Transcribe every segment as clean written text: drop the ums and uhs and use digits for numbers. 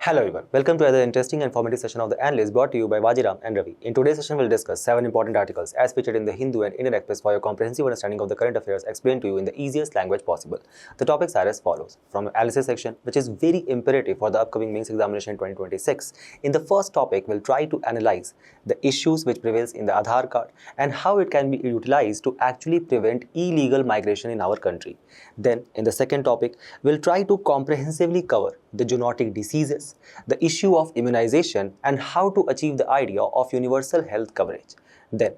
Hello everyone, welcome to another interesting and informative session of the Analyst brought to you by Vajiram and Ravi. In today's session, we'll discuss 7 important articles as featured in the Hindu and Indian Express for your comprehensive understanding of the current affairs explained to you in the easiest language possible. The topics are as follows. From analysis section, which is very imperative for the upcoming mains examination in 2026. In the first topic, we'll try to analyze the issues which prevails in the Aadhaar Card and how it can be utilized to actually prevent illegal migration in our country. Then, in the second topic, we'll try to comprehensively cover the zoonotic diseases, the issue of immunization, and how to achieve the idea of universal health coverage. Then,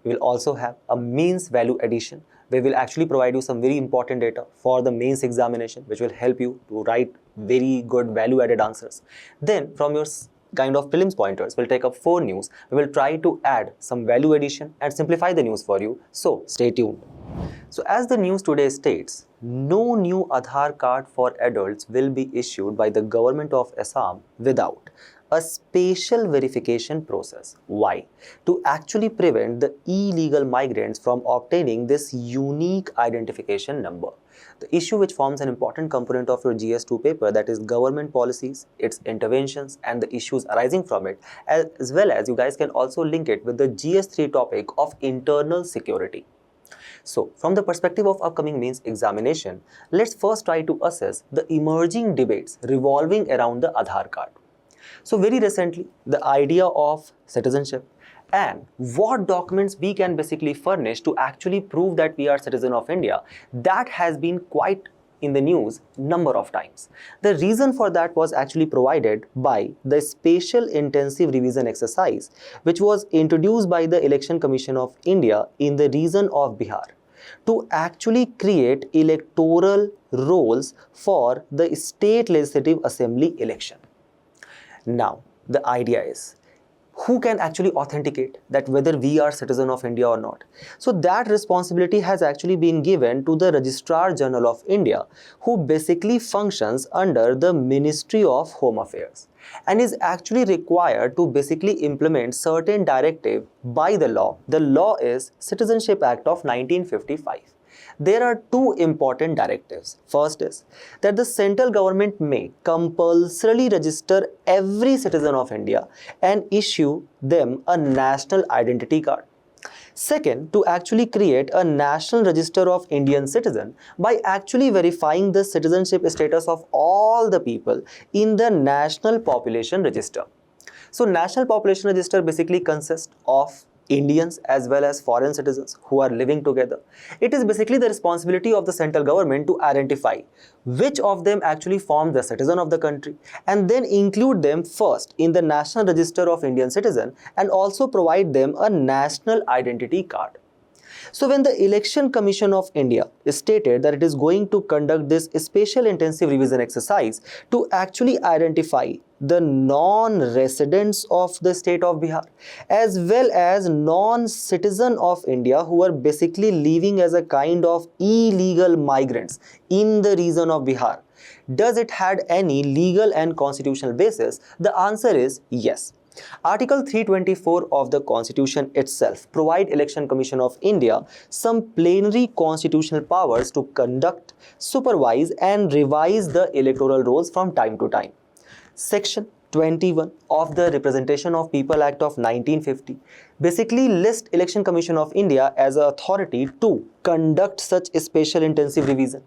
we will also have a mains value addition where we'll actually provide you some very important data for the mains examination which will help you to write very good value added answers. Then, from your kind of prelims pointers, we'll take up 4 news. We will try to add some value addition and simplify the news for you. So, stay tuned. So as the news today states, no new Aadhaar card for adults will be issued by the government of Assam without a spatial verification process. Why? To actually prevent the illegal migrants from obtaining this unique identification number. The issue which forms an important component of your GS2 paper, that is government policies, its interventions and the issues arising from it, as well as you guys can also link it with the GS3 topic of internal security. So, from the perspective of upcoming mains examination, let's first try to assess the emerging debates revolving around the Aadhaar card. So, very recently, the idea of citizenship and what documents we can basically furnish to actually prove that we are citizen of India, that has been quite in the news number of times. The reason for that was actually provided by the spatial intensive revision exercise which was introduced by the Election Commission of India in the region of Bihar to actually create electoral rolls for the state legislative assembly election. Now, the idea is, who can actually authenticate that whether we are citizen of India or not? So that responsibility has actually been given to the Registrar General of India, who basically functions under the Ministry of Home Affairs and is actually required to basically implement certain directive by the law. The law is Citizenship Act of 1955. There are 2 important directives. First is that the central government may compulsorily register every citizen of India and issue them a national identity card. Second, to actually create a national register of Indian citizen by actually verifying the citizenship status of all the people in the National Population Register. So, National Population Register basically consists of Indians as well as foreign citizens who are living together. It is basically the responsibility of the central government to identify which of them actually form the citizen of the country and then include them first in the National Register of Indian Citizen and also provide them a national identity card. So when the Election Commission of India stated that it is going to conduct this spatial intensive revision exercise to actually identify the non-residents of the state of Bihar as well as non-citizen of India who are basically living as a kind of illegal migrants in the region of Bihar, does it had any legal and constitutional basis? The answer is yes. Article 324 of the Constitution itself provide Election Commission of India some plenary constitutional powers to conduct, supervise and revise the electoral rolls from time to time. Section 21 of the Representation of People Act of 1950 basically lists Election Commission of India as an authority to conduct such a special intensive revision.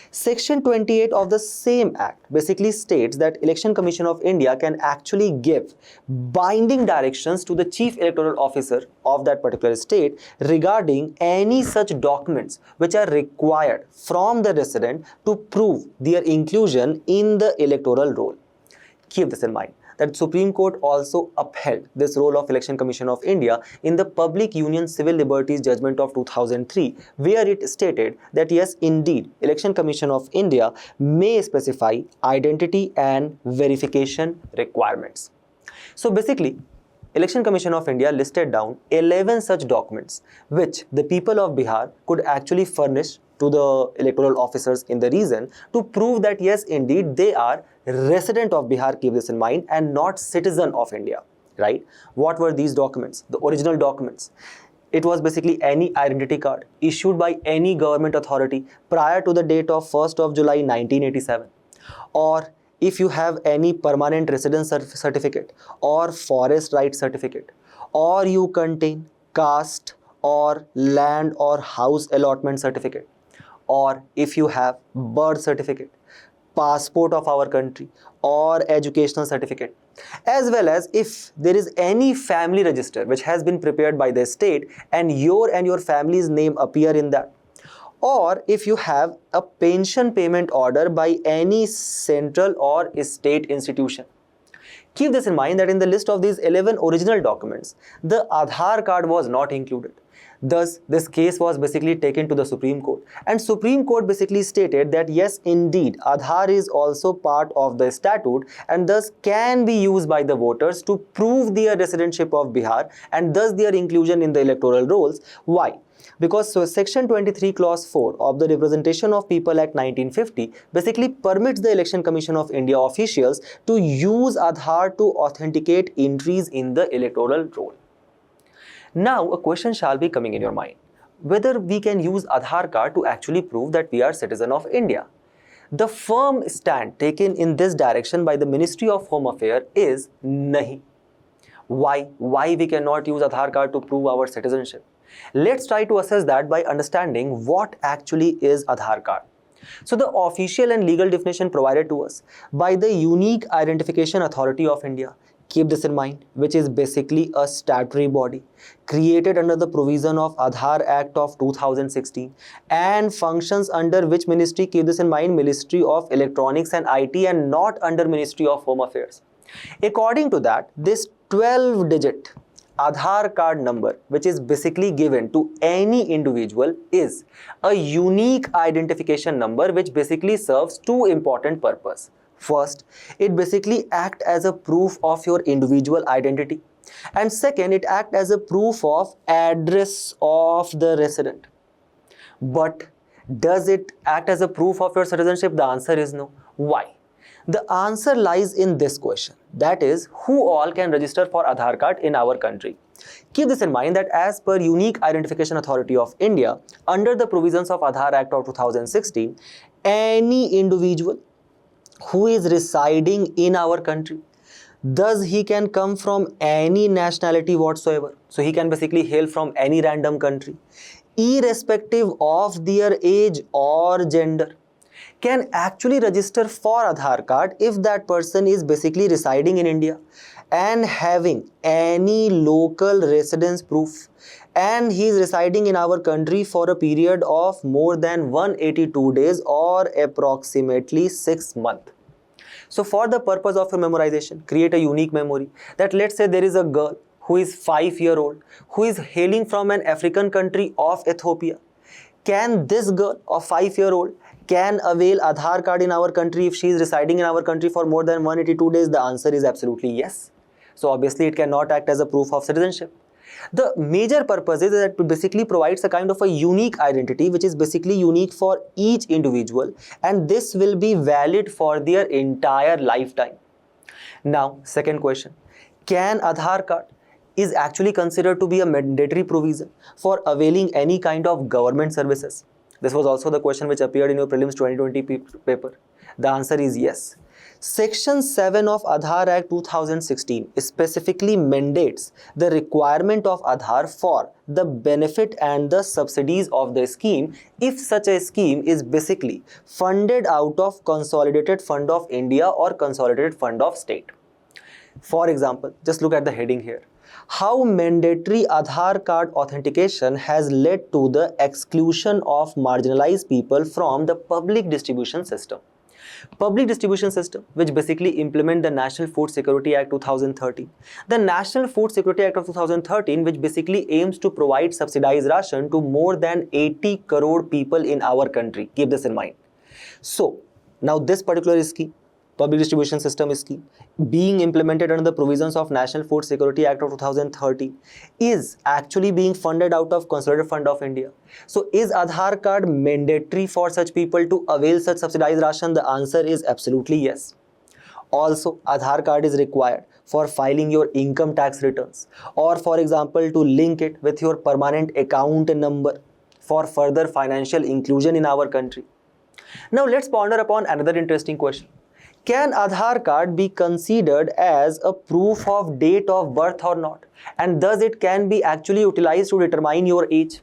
Section 28 of the same act basically states that Election Commission of India can actually give binding directions to the Chief Electoral Officer of that particular state regarding any such documents which are required from the resident to prove their inclusion in the electoral roll. Keep this in mind that Supreme Court also upheld this role of Election Commission of India in the Public Union Civil Liberties Judgment of 2003, where it stated that yes, indeed, Election Commission of India may specify identity and verification requirements. So basically, Election Commission of India listed down 11 such documents which the people of Bihar could actually furnish to the electoral officers in the region to prove that yes, indeed, they are resident of Bihar, keep this in mind, and not citizen of India, right? What were these documents? The original documents. It was basically any identity card issued by any government authority prior to the date of 1st of July 1987, or if you have any permanent residence certificate or forest right certificate, or you contain caste or land or house allotment certificate, or if you have birth certificate, passport of our country, or educational certificate, as well as if there is any family register which has been prepared by the state and your family's name appear in that, or if you have a pension payment order by any central or state institution. Keep this in mind that in the list of these 11 original documents, the Aadhaar card was not included. Thus, this case was basically taken to the Supreme Court, and Supreme Court basically stated that yes, indeed, Aadhaar is also part of the statute and thus can be used by the voters to prove their residentship of Bihar and thus their inclusion in the electoral rolls. Why? Because Section 23 Clause 4 of the Representation of People Act 1950 basically permits the Election Commission of India officials to use Aadhaar to authenticate entries in the electoral roll. Now, a question shall be coming in your mind, whether we can use Aadhaar card to actually prove that we are citizen of India. The firm stand taken in this direction by the Ministry of Home Affairs is nahi. Why? Why we cannot use Aadhaar card to prove our citizenship? Let's try to assess that by understanding what actually is Aadhaar card. So the official and legal definition provided to us by the Unique Identification Authority of India, keep this in mind, which is basically a statutory body created under the provision of Aadhaar Act of 2016 and functions under which ministry, keep this in mind, Ministry of Electronics and IT and not under Ministry of Home Affairs. According to that, this 12-digit Aadhaar card number, which is basically given to any individual, is a unique identification number which basically serves two important purposes. First, it basically acts as a proof of your individual identity, and second, it acts as a proof of address of the resident. But does it act as a proof of your citizenship? The answer is no. Why? The answer lies in this question, that is, who all can register for Aadhaar card in our country. Keep this in mind that as per Unique Identification Authority of India, under the provisions of Aadhaar Act of 2016, any individual who is residing in our country, thus he can come from any nationality whatsoever. So he can basically hail from any random country, irrespective of their age or gender, can actually register for Aadhaar card if that person is basically residing in India and having any local residence proof, and he is residing in our country for a period of more than 182 days or approximately 6 months. So for the purpose of your memorization, create a unique memory that let's say there is a girl who is 5-year-old who is hailing from an African country of Ethiopia. Can this girl of 5-year-old can avail Aadhaar card in our country if she is residing in our country for more than 182 days? The answer is absolutely yes. So obviously it cannot act as a proof of citizenship. The major purpose is that it basically provides a kind of a unique identity which is basically unique for each individual, and this will be valid for their entire lifetime. Now, second question, can Aadhaar card is actually considered to be a mandatory provision for availing any kind of government services? This was also the question which appeared in your prelims 2020 paper. The answer is yes. Section 7 of Aadhaar Act 2016 specifically mandates the requirement of Aadhaar for the benefit and the subsidies of the scheme if such a scheme is basically funded out of Consolidated Fund of India or Consolidated Fund of State. For example, just look at the heading here. How mandatory Aadhaar card authentication has led to the exclusion of marginalized people from the public distribution system. Public distribution system, which basically implement the National Food Security Act 2013. The National Food Security Act of 2013, which basically aims to provide subsidized ration to more than 80 crore people in our country. Keep this in mind. So, now this particular scheme, public distribution system scheme, being implemented under the provisions of National Food Security Act of 2013, is actually being funded out of Consolidated Fund of India. So is Aadhaar card mandatory for such people to avail such subsidized ration? The answer is absolutely yes. Also, Aadhaar card is required for filing your income tax returns, or for example to link it with your permanent account number for further financial inclusion in our country. Now let's ponder upon another interesting question. Can Aadhaar card be considered as a proof of date of birth or not? And thus it can be actually utilized to determine your age.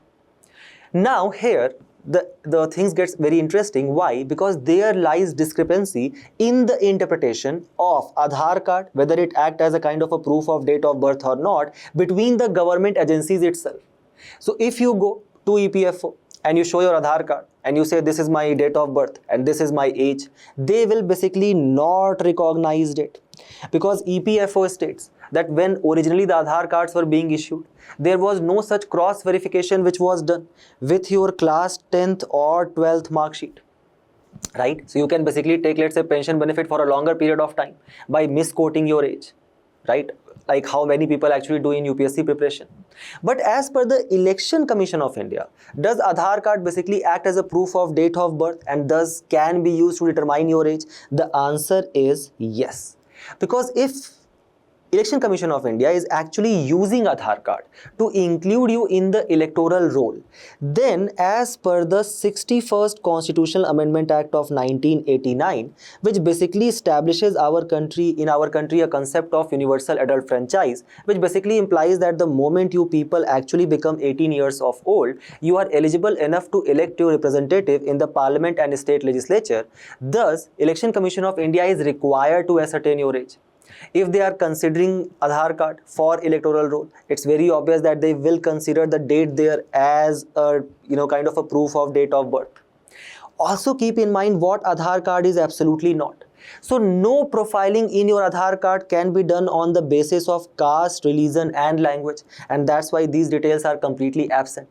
Now here the things gets very interesting. Why? Because there lies discrepancy in the interpretation of Aadhaar card, whether it act as a kind of a proof of date of birth or not, between the government agencies itself. So if you go to EPFO and you show your Aadhaar card and you say this is my date of birth and this is my age, they will basically not recognize it, because EPFO states that when originally the Aadhaar cards were being issued, there was no such cross verification which was done with your class 10th or 12th mark sheet. Right? So you can basically take, let's say, pension benefit for a longer period of time by misquoting your age, right? Like how many people actually do in UPSC preparation. But as per the Election Commission of India, does Aadhaar card basically act as a proof of date of birth and thus can be used to determine your age? The answer is yes. Because if Election Commission of India is actually using Aadhaar card to include you in the electoral roll, then as per the 61st Constitutional Amendment Act of 1989, which basically establishes in our country a concept of universal adult franchise, which basically implies that the moment you people actually become 18 years of old, you are eligible enough to elect your representative in the parliament and state legislature. Thus, Election Commission of India is required to ascertain your age. If they are considering Aadhaar card for electoral roll, it's very obvious that they will consider the date there as a kind of a proof of date of birth. Also keep in mind what Aadhaar card is absolutely not. So no profiling in your Aadhaar card can be done on the basis of caste, religion and language, and that's why these details are completely absent.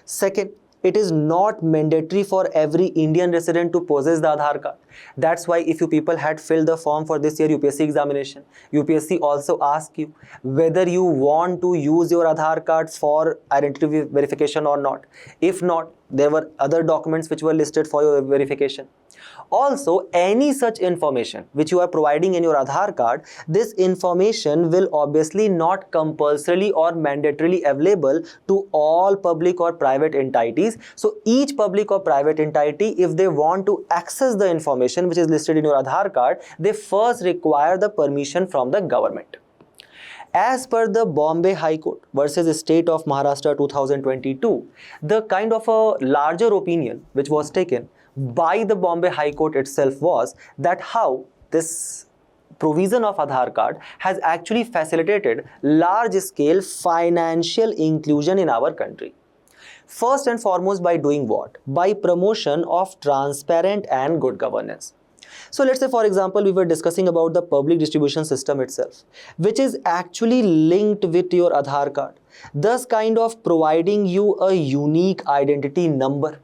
Second, it is not mandatory for every Indian resident to possess the Aadhaar card. That's why if you people had filled the form for this year UPSC examination, UPSC also asks you whether you want to use your Aadhaar cards for identity verification or not. If not, there were other documents which were listed for your verification. Also, any such information which you are providing in your Aadhaar card, this information will obviously not compulsorily or mandatorily available to all public or private entities. So each public or private entity, if they want to access the information which is listed in your Aadhaar card, they first require the permission from the government. As per the Bombay High Court versus State of Maharashtra 2022, the kind of a larger opinion which was taken by the Bombay High Court itself was that how this provision of Aadhaar card has actually facilitated large-scale financial inclusion in our country. First and foremost, by doing what? By promotion of transparent and good governance. So let's say, for example, we were discussing about the public distribution system itself, which is actually linked with your Aadhaar card, thus kind of providing you a unique identity number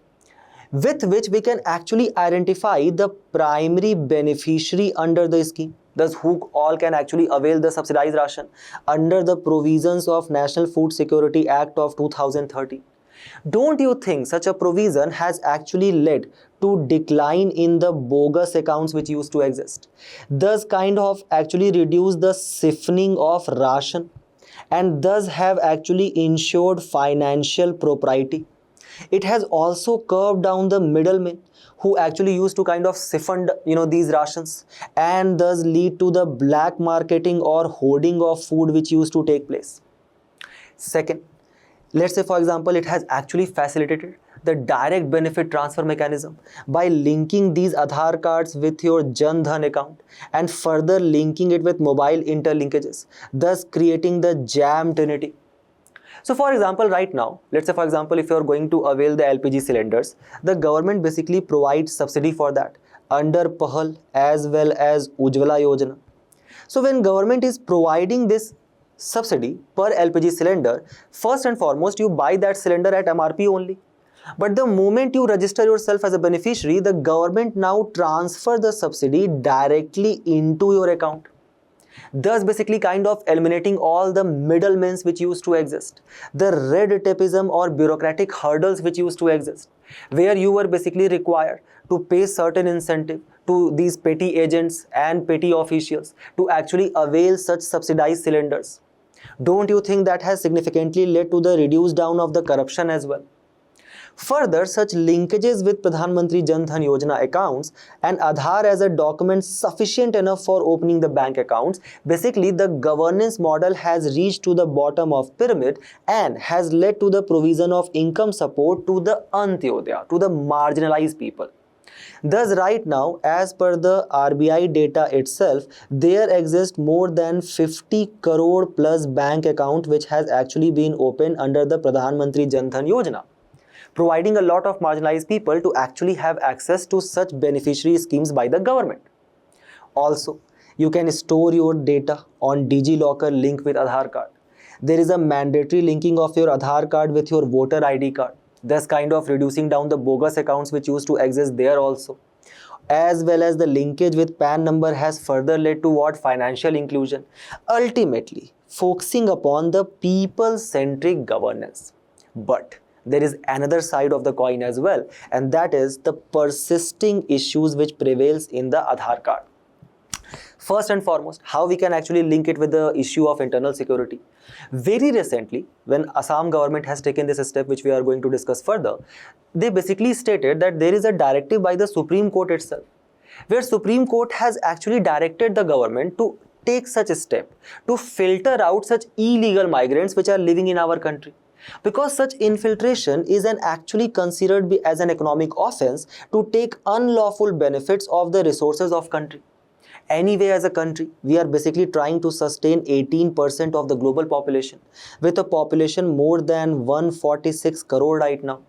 with which we can actually identify the primary beneficiary under the scheme. Thus, who all can actually avail the subsidized ration under the provisions of National Food Security Act of 2013. Don't you think such a provision has actually led to decline in the bogus accounts which used to exist? Thus kind of actually reduce the siphoning of ration and thus have actually ensured financial propriety. It has also curbed down the middlemen who actually used to kind of siphon these rations and thus lead to the black marketing or hoarding of food which used to take place. Second, let's say, for example, it has actually facilitated the direct benefit transfer mechanism by linking these Aadhaar cards with your Jan Dhan account and further linking it with mobile interlinkages, thus creating the jam trinity. So for example, right now, let's say, for example, if you are going to avail the LPG cylinders, the government basically provides subsidy for that under Pahal as well as Ujjwala Yojana. So when government is providing this subsidy per LPG cylinder, first and foremost, you buy that cylinder at MRP only. But the moment you register yourself as a beneficiary, the government now transfer the subsidy directly into your account. Thus basically kind of eliminating all the middlemen which used to exist, the red tapeism or bureaucratic hurdles which used to exist, where you were basically required to pay certain incentive to these petty agents and petty officials to actually avail such subsidized cylinders. Don't you think that has significantly led to the reduce down of the corruption as well? Further, such linkages with Pradhan Mantri Jan Dhan Yojana accounts and Aadhaar as a document sufficient enough for opening the bank accounts, basically the governance model has reached to the bottom of pyramid and has led to the provision of income support to the Antyodaya, to the marginalized people. Thus, right now, as per the RBI data itself, there exist more than 50 crore plus bank account which has actually been opened under the Pradhan Mantri Jan Dhan Yojana, providing a lot of marginalized people to actually have access to such beneficiary schemes by the government. Also, you can store your data on DigiLocker link with Aadhaar card. There is a mandatory linking of your Aadhaar card with your voter ID card, thus kind of reducing down the bogus accounts which used to exist there also. As well as the linkage with PAN number has further led to what? Financial inclusion. Ultimately, focusing upon the people-centric governance. But there is another side of the coin as well, and that is the persisting issues which prevails in the Aadhaar card. First and foremost, how we can actually link it with the issue of internal security. Very recently, when Assam government has taken this step, which we are going to discuss further, they basically stated that there is a directive by the Supreme Court itself, where Supreme Court has actually directed the government to take such a step to filter out such illegal migrants which are living in our country. Because such infiltration is actually considered as an economic offense to take unlawful benefits of the resources of country. Anyway, as a country, we are basically trying to sustain 18% of the global population, with a population more than 146 crore right now.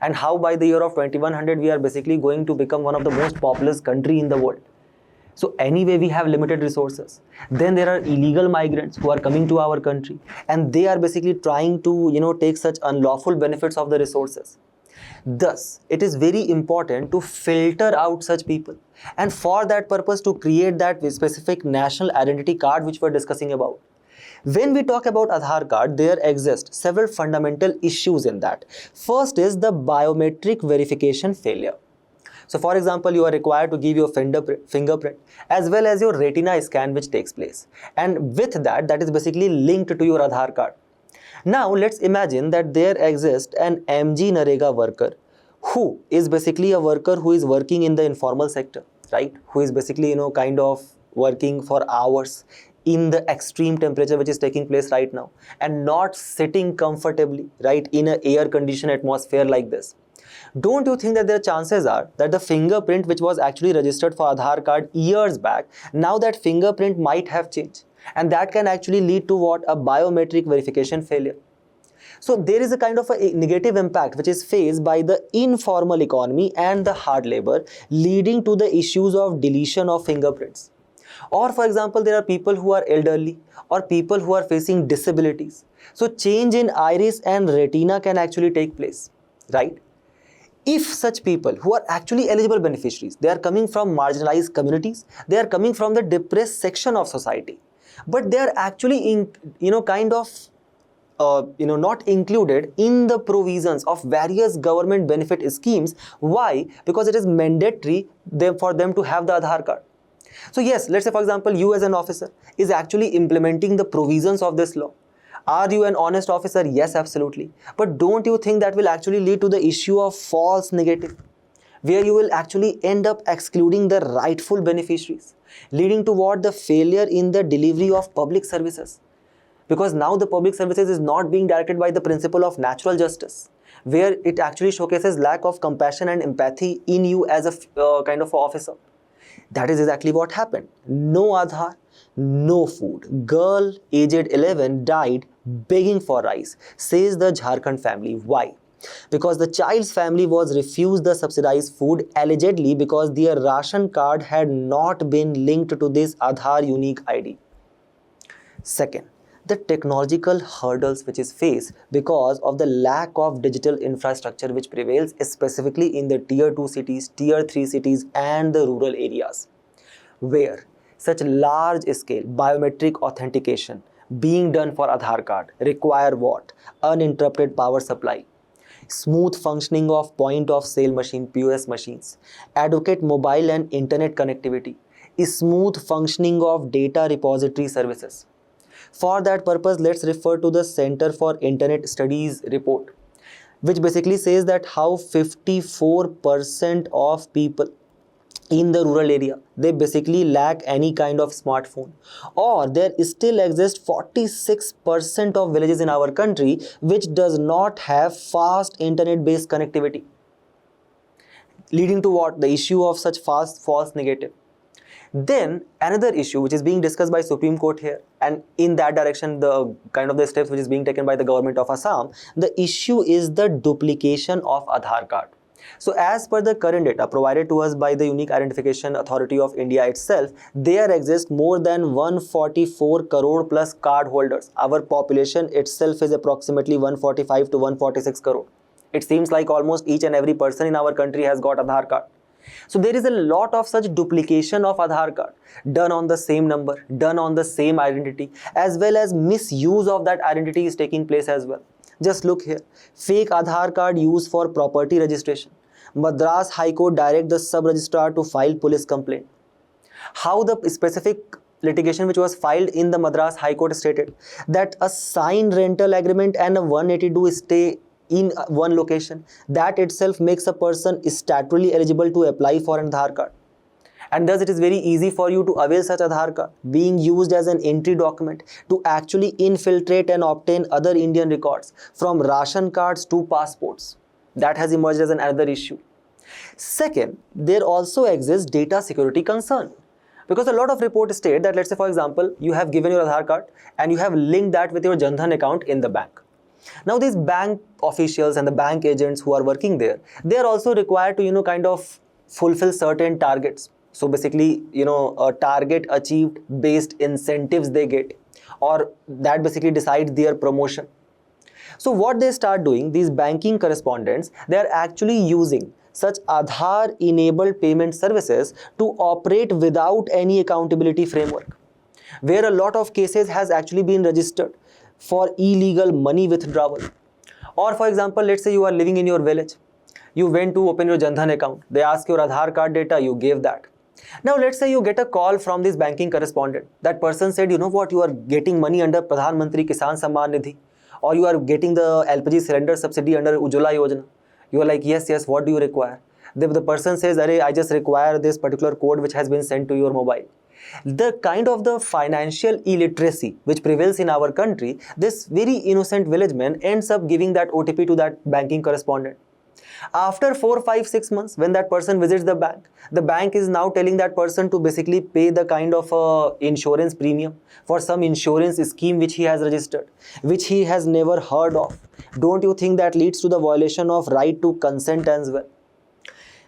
And how by the year of 2100 we are basically going to become one of the most populous country in the world. So anyway, we have limited resources. Then there are illegal migrants who are coming to our country, and they are basically trying to take such unlawful benefits of the resources. Thus, it is very important to filter out such people, and for that purpose to create that specific national identity card which we are discussing about. When we talk about Aadhaar card, there exist several fundamental issues in that. First is the biometric verification failure. So for example, you are required to give your fingerprint as well as your retina scan which takes place, and with that is basically linked to your Aadhaar card. Now let's imagine that there exists an MG Narega worker who is basically a worker who is working in the informal sector, right? Who is basically kind of working for hours in the extreme temperature which is taking place right now, and not sitting comfortably, right, in an air conditioned atmosphere like this. Don't you think that there chances are that the fingerprint which was actually registered for Aadhaar card years back, now that fingerprint might have changed, and that can actually lead to what? A biometric verification failure. So there is a kind of a negative impact which is faced by the informal economy and the hard labor, leading to the issues of deletion of fingerprints. Or for example, there are people who are elderly or people who are facing disabilities. So change in iris and retina can actually take place, right? If such people who are actually eligible beneficiaries, they are coming from marginalized communities, they are coming from the depressed section of society, but they are actually not included in the provisions of various government benefit schemes. Why? Because it is mandatory for them to have the Aadhaar card. So yes, let's say for example, you as an officer is actually implementing the provisions of this law. Are you an honest officer? Yes, absolutely. But don't you think that will actually lead to the issue of false negative, where you will actually end up excluding the rightful beneficiaries, leading to what? The failure in the delivery of public services. Because now the public services is not being directed by the principle of natural justice, where it actually showcases lack of compassion and empathy in you as a kind of officer. That is exactly what happened. No Aadhaar, no food. Girl aged 11 died begging for rice, says the Jharkhand family. Why? Because the child's family was refused the subsidized food, allegedly because their ration card had not been linked to this Aadhaar unique ID. Second, the technological hurdles which is faced because of the lack of digital infrastructure which prevails specifically in the tier 2 cities, tier 3 cities and the rural areas, where such large scale biometric authentication being done for Aadhaar card require what? Uninterrupted power supply, smooth functioning of point of sale machine POS machines, adequate mobile and internet connectivity, smooth functioning of data repository services. For that purpose, let's refer to the Center for Internet Studies report. which basically says that how 54% of people in the rural area, they basically lack any kind of smartphone, or there still exists 46% of villages in our country which does not have fast internet based connectivity, leading to what? The issue of such fast false negative. Then another issue which is being discussed by Supreme Court here, and in that direction the kind of the steps which is being taken by the government of Assam, the issue is the duplication of Aadhaar card. So as per the current data provided to us by the Unique Identification Authority of India itself, there exist more than 144 crore plus card holders. Our population itself is approximately 145 to 146 crore. It seems like almost each and every person in our country has got Aadhaar card. So there is a lot of such duplication of Aadhaar card done on the same number, done on the same identity, as well as misuse of that identity is taking place as well. Just look here, fake Aadhaar card used for property registration. Madras High Court direct the sub-registrar to file police complaint. How the specific litigation which was filed in the Madras High Court stated that a signed rental agreement and a 182 stay in one location, that itself makes a person statutorily eligible to apply for an Aadhaar card. And thus it is very easy for you to avail such Aadhaar card being used as an entry document to actually infiltrate and obtain other Indian records, from ration cards to passports. That has emerged as another issue. Second, there also exists data security concern, because a lot of reports state that, let's say for example, you have given your Aadhaar card and you have linked that with your Jan Dhan account in the bank. Now these bank officials and the bank agents who are working there, they are also required to kind of fulfill certain targets. So basically a target achieved based incentives they get, or that basically decides their promotion. So what they start doing, these banking correspondents, they are actually using such Aadhaar enabled payment services to operate without any accountability framework, where a lot of cases has actually been registered for illegal money withdrawal. Or for example, let's say you are living in your village, you went to open your Jan Dhan account, they ask your Aadhaar card data, you gave that. Now let's say you get a call from this banking correspondent. That person said, you know what, you are getting money under Pradhan Mantri Kisan Samman Nidhi, or you are getting the LPG cylinder subsidy under Ujjwala Yojana. You are like, yes, what do you require? The person says, I just require this particular code which has been sent to your mobile. The kind of the financial illiteracy which prevails in our country, this very innocent village man ends up giving that OTP to that banking correspondent. After 4, 5, 6 months, when that person visits the bank is now telling that person to basically pay the kind of insurance premium for some insurance scheme which he has registered, which he has never heard of. Don't you think that leads to the violation of right to consent as well?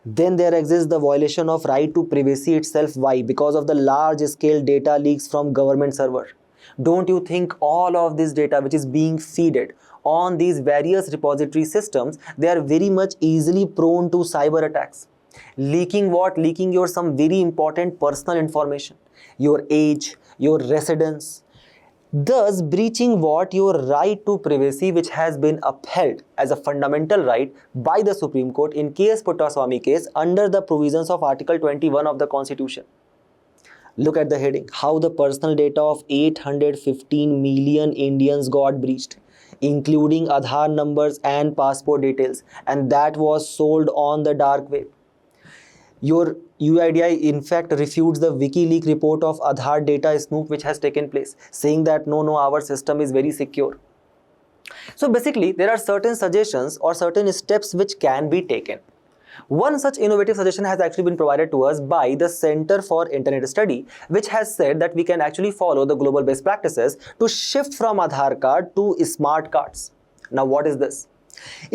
Then there exists the violation of right to privacy itself. Why? Because of the large scale data leaks from government server. Don't you think all of this data which is being fed on these various repository systems, they are very much easily prone to cyber attacks? Leaking what? Leaking your some very important personal information, your age, your residence, thus breaching what? Your right to privacy, which has been upheld as a fundamental right by the Supreme Court in K.S. Puttaswamy case under the provisions of Article 21 of the Constitution. Look at the heading, how the personal data of 815 million Indians got breached, including Aadhaar numbers and passport details, and that was sold on the dark web. Your UIDI in fact refutes the WikiLeaks report of Aadhaar data snoop which has taken place, saying that no, our system is very secure. So basically, there are certain suggestions or certain steps which can be taken. One such innovative suggestion has actually been provided to us by the Center for Internet Study, which has said that we can actually follow the global best practices to shift from Aadhaar card to smart cards. Now what is this?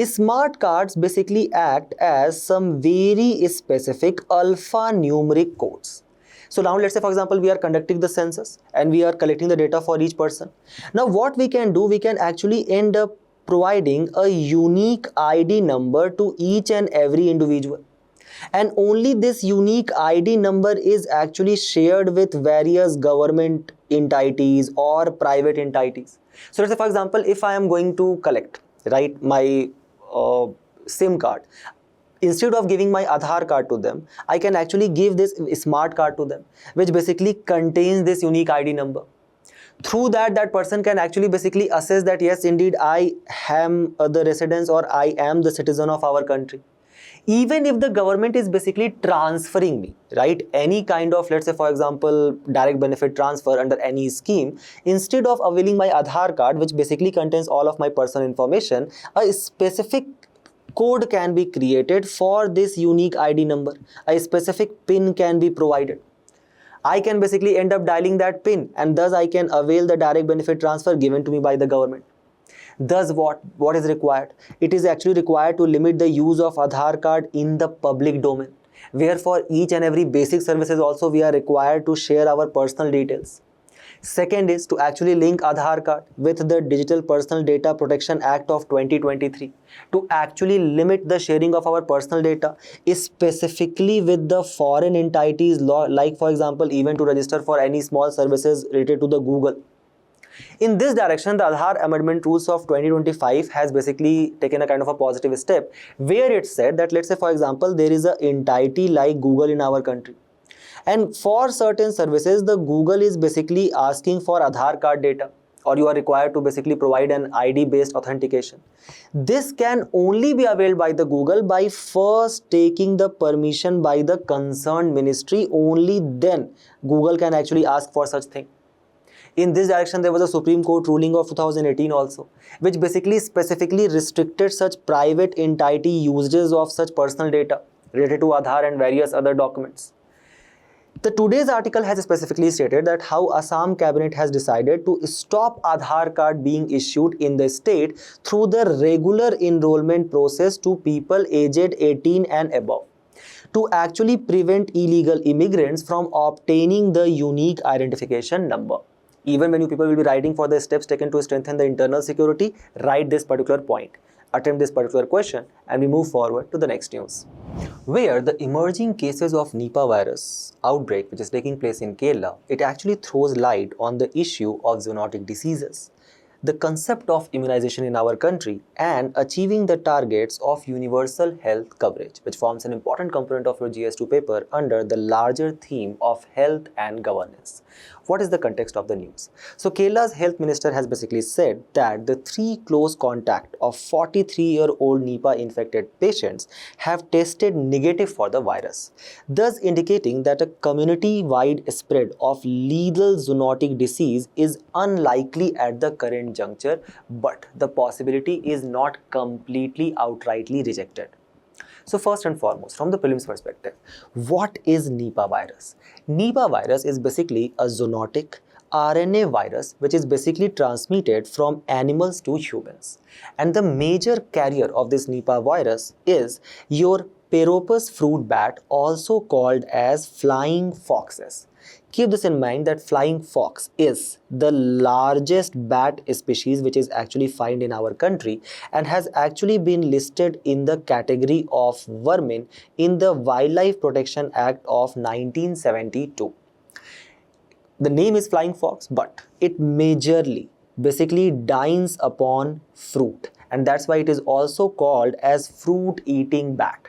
Smart cards basically act as some very specific alphanumeric codes. So now let's say for example, we are conducting the census and we are collecting the data for each person. Now what we can do, we can actually end up providing a unique ID number to each and every individual. And only this unique ID number is actually shared with various government entities or private entities. So let's say for example, if I am going to collect my SIM card, instead of giving my Aadhaar card to them, I can actually give this smart card to them, which basically contains this unique ID number. Through that, that person can actually basically assess that yes, indeed, I am the resident or I am the citizen of our country. Even if the government is basically transferring me, right, any kind of, let's say for example, direct benefit transfer under any scheme, instead of availing my Aadhaar card, which basically contains all of my personal information, a specific code can be created for this unique ID number. A specific PIN can be provided. I can basically end up dialing that PIN, and thus I can avail the direct benefit transfer given to me by the government. Thus what is required? It is actually required to limit the use of Aadhaar card in the public domain, where for each and every basic services also we are required to share our personal details. Second is to actually link Aadhaar card with the Digital Personal Data Protection Act of 2023 to actually limit the sharing of our personal data, specifically with the foreign entities law, like for example, even to register for any small services related to the Google. In this direction, the Aadhaar Amendment Rules of 2025 has basically taken a kind of a positive step, where it said that, let's say for example, there is an entity like Google in our country. And for certain services, the Google is basically asking for Aadhaar card data, or you are required to basically provide an ID based authentication. This can only be availed by the Google by first taking the permission by the concerned ministry. Only then Google can actually ask for such thing. In this direction, there was a Supreme Court ruling of 2018 also, which basically specifically restricted such private entity usages of such personal data related to Aadhaar and various other documents. The today's article has specifically stated that how Assam cabinet has decided to stop Aadhaar card being issued in the state through the regular enrollment process to people aged 18 and above, to actually prevent illegal immigrants from obtaining the unique identification number. Even when you people will be writing for the steps taken to strengthen the internal security, write this particular point, attempt this particular question, and we move forward to the next news, where the emerging cases of Nipah virus outbreak which is taking place in Kerala, it actually throws light on the issue of zoonotic diseases, the concept of immunization in our country, and achieving the targets of universal health coverage, which forms an important component of your GS2 paper under the larger theme of health and governance. What is the context of the news? So Kerala's health minister has basically said that the 3 close contact of 43-year-old Nipah infected patients have tested negative for the virus, thus indicating that a community-wide spread of lethal zoonotic disease is unlikely at the current juncture, but the possibility is not completely outrightly rejected. So first and foremost, from the prelims perspective, what is Nipah virus? Nipah virus is basically a zoonotic RNA virus which is basically transmitted from animals to humans. And the major carrier of this Nipah virus is your Peropus fruit bat, also called as flying foxes. Keep this in mind that flying fox is the largest bat species which is actually found in our country and has actually been listed in the category of vermin in the Wildlife Protection Act of 1972. The name is flying fox, but it majorly basically dines upon fruit, and that's why it is also called as fruit eating bat.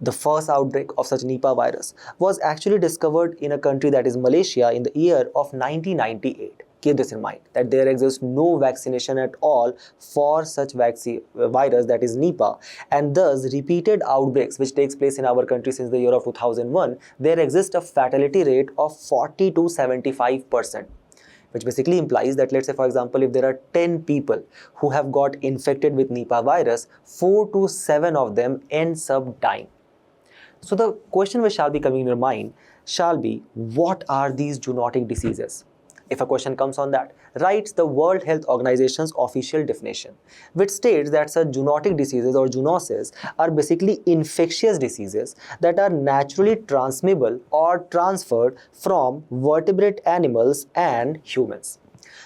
The first outbreak of such Nipah virus was actually discovered in a country that is Malaysia in the year of 1998. Keep this in mind that there exists no vaccination at all for such virus, that is Nipah, and thus repeated outbreaks which takes place in our country since the year of 2001, there exists a fatality rate of 40 to 75%. Which basically implies that, let's say for example, if there are 10 people who have got infected with Nipah virus, 4 to 7 of them ends up dying. So the question which shall be coming in your mind shall be, what are these zoonotic diseases? If a question comes on that, writes the World Health Organization's official definition, which states that such zoonotic diseases or zoonoses are basically infectious diseases that are naturally transmissible or transferred from vertebrate animals and humans.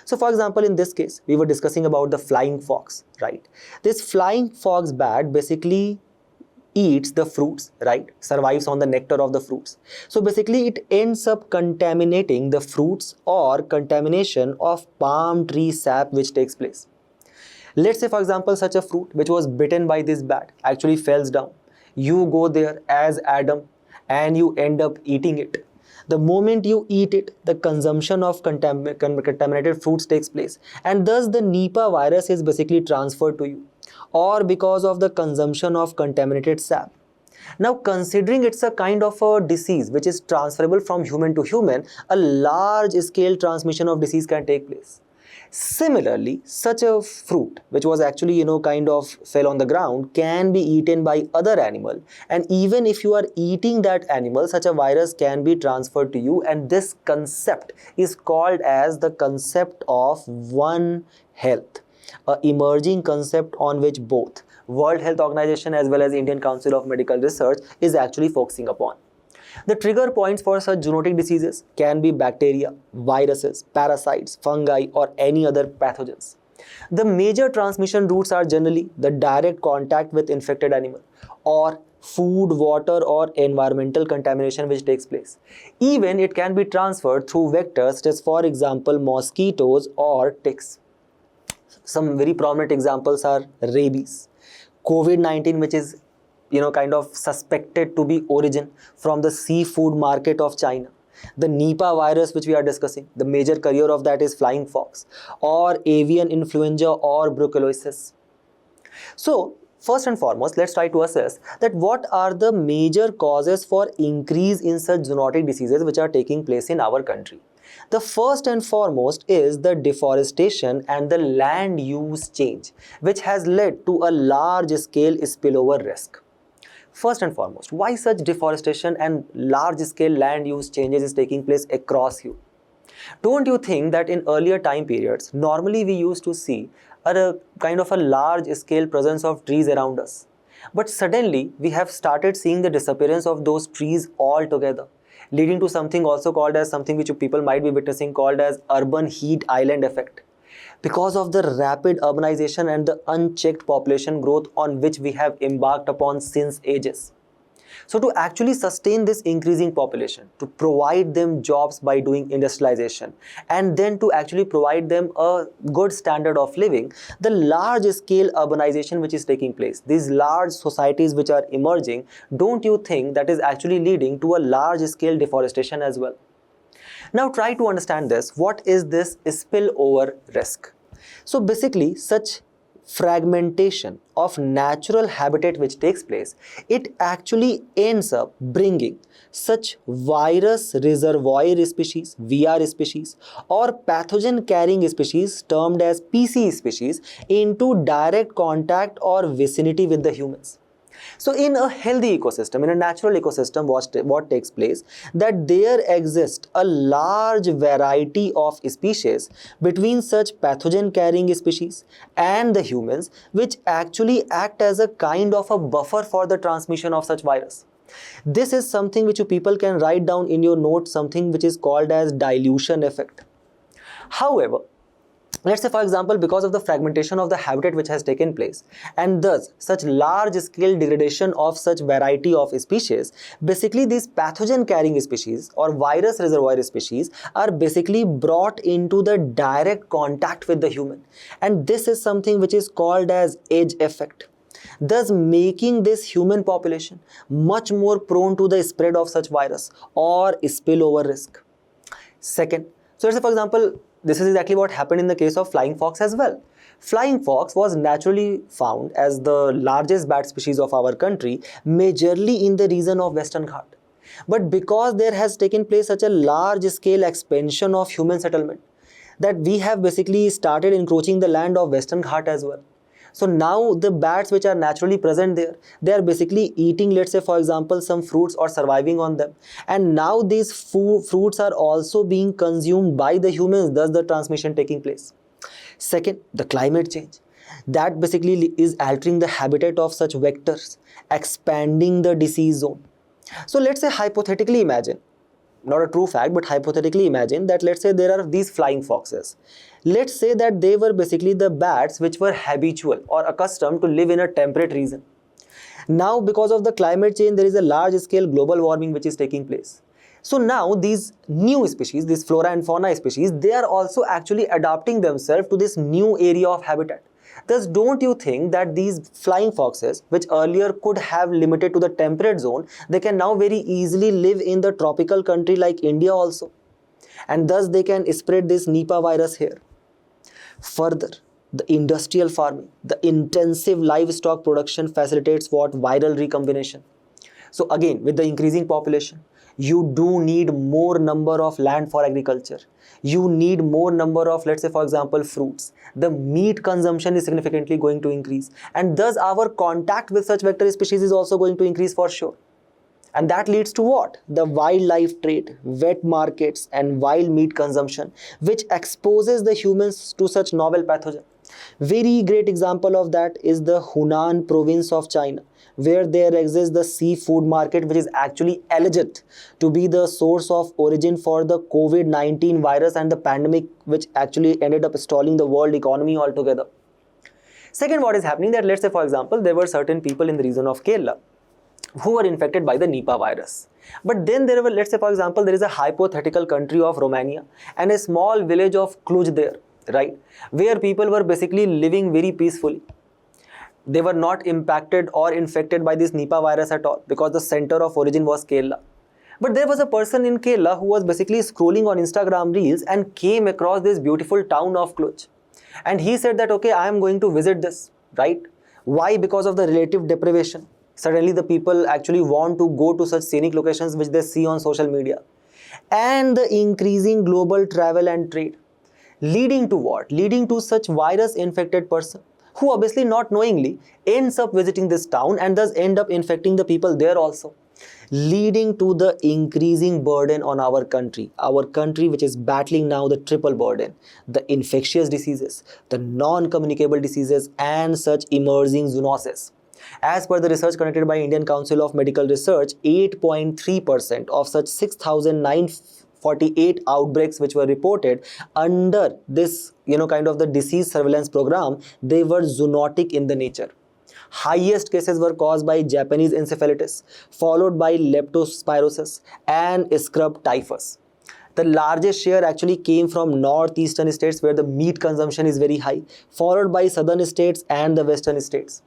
So for example, in this case, we were discussing about the flying fox, right? This flying fox bat basically eats the fruits, right? Survives on the nectar of the fruits. So basically it ends up contaminating the fruits or contamination of palm tree sap which takes place. Let's say for example, such a fruit which was bitten by this bat actually falls down. You go there as Adam and you end up eating it. The moment you eat it, the consumption of contaminated fruits takes place, and thus the Nipah virus is basically transferred to you, or because of the consumption of contaminated sap. Now, considering it's a kind of a disease which is transferable from human to human, a large scale transmission of disease can take place. Similarly, such a fruit which was actually kind of fell on the ground can be eaten by other animal, and even if you are eating that animal, such a virus can be transferred to you, and this concept is called as the concept of One Health, a emerging concept on which both World Health Organization as well as Indian Council of Medical Research is actually focusing upon. The trigger points for such zoonotic diseases can be bacteria, viruses, parasites, fungi, or any other pathogens. The major transmission routes are generally the direct contact with infected animal, or food, water, or environmental contamination which takes place. Even it can be transferred through vectors such as, for example, mosquitoes or ticks. Some very prominent examples are rabies, COVID-19, which is kind of suspected to be origin from the seafood market of China. The Nipah virus which we are discussing, the major carrier of that is flying fox, or avian influenza or brucellosis. So, first and foremost, let's try to assess that what are the major causes for increase in such zoonotic diseases which are taking place in our country. The first and foremost is the deforestation and the land use change, which has led to a large scale spillover risk. First and foremost, why such deforestation and large scale land use changes is taking place across you? Don't you think that in earlier time periods, normally we used to see a kind of a large scale presence of trees around us, but suddenly we have started seeing the disappearance of those trees altogether, leading to something also called as, something which people might be witnessing, called as urban heat island effect, because of the rapid urbanization and the unchecked population growth on which we have embarked upon since ages. So to actually sustain this increasing population, to provide them jobs by doing industrialization, and then to actually provide them a good standard of living, the large scale urbanization which is taking place, these large societies which are emerging, don't you think that is actually leading to a large scale deforestation as well? Now try to understand this. What is this spillover risk? So basically, such fragmentation of natural habitat which takes place, it actually ends up bringing such virus reservoir species, VR species, or pathogen carrying species termed as PC species into direct contact or vicinity with the humans. So in a healthy ecosystem, in a natural ecosystem, what takes place, that there exists a large variety of species between such pathogen carrying species and the humans, which actually act as a kind of a buffer for the transmission of such virus. This is something which you people can write down in your notes, something which is called as dilution effect. However, let's say, for example, because of the fragmentation of the habitat which has taken place, and thus such large scale degradation of such variety of species, basically these pathogen carrying species or virus reservoir species are basically brought into the direct contact with the human, and this is something which is called as edge effect, thus making this human population much more prone to the spread of such virus or spillover risk. Second, so let's say, for example, this is exactly what happened in the case of flying fox as well. Flying fox was naturally found as the largest bat species of our country, majorly in the region of Western Ghat. But because there has taken place such a large scale expansion of human settlement, that we have basically started encroaching the land of Western Ghat as well. So now the bats which are naturally present there, they are basically eating, let's say, for example, some fruits or surviving on them. And now these fruits are also being consumed by the humans, thus the transmission taking place. Second, the climate change. That basically is altering the habitat of such vectors, expanding the disease zone. So let's say hypothetically imagine, not a true fact, but hypothetically imagine that let's say there are these flying foxes. Let's say that they were basically the bats which were habitual or accustomed to live in a temperate region. Now because of the climate change, there is a large scale global warming which is taking place. So now these new species, these flora and fauna species, they are also actually adapting themselves to this new area of habitat. Thus, don't you think that these flying foxes, which earlier could have limited to the temperate zone, they can now very easily live in the tropical country like India also, and thus they can spread this Nipah virus here. Further, the industrial farming, the intensive livestock production facilitates what? Viral recombination. So again, with the increasing population, you do need more number of land for agriculture. You need more number of, let's say for example, fruits. The meat consumption is significantly going to increase, and thus our contact with such vector species is also going to increase for sure. And that leads to what? The wildlife trade, wet markets, and wild meat consumption, which exposes the humans to such novel pathogen. Very great example of that is the Hunan province of China, where there exists the seafood market, which is actually alleged to be the source of origin for the COVID-19 virus and the pandemic, which actually ended up stalling the world economy altogether. Second, what is happening that, let's say for example, there were certain people in the region of Kerala who were infected by the Nipah virus. But then there were, let's say for example, there is a hypothetical country of Romania and a small village of Cluj there, right, where people were basically living very peacefully. They were not impacted or infected by this Nipah virus at all because the center of origin was Kerala. But there was a person in Kerala who was basically scrolling on Instagram reels and came across this beautiful town of Cluj. And he said that, okay, I am going to visit this, right? Why? Because of the relative deprivation. Suddenly the people actually want to go to such scenic locations which they see on social media. And the increasing global travel and trade. Leading to what? Leading to such virus infected person who obviously not knowingly ends up visiting this town and thus end up infecting the people there also. Leading to the increasing burden on our country which is battling now the triple burden, the infectious diseases, the non-communicable diseases, and such emerging zoonoses. As per the research conducted by Indian Council of Medical Research, 8.3% of such 6,948 outbreaks which were reported under this, kind of the disease surveillance program, they were zoonotic in the nature. Highest cases were caused by Japanese encephalitis, followed by leptospirosis and scrub typhus. The largest share actually came from northeastern states where the meat consumption is very high, followed by southern states and the western states.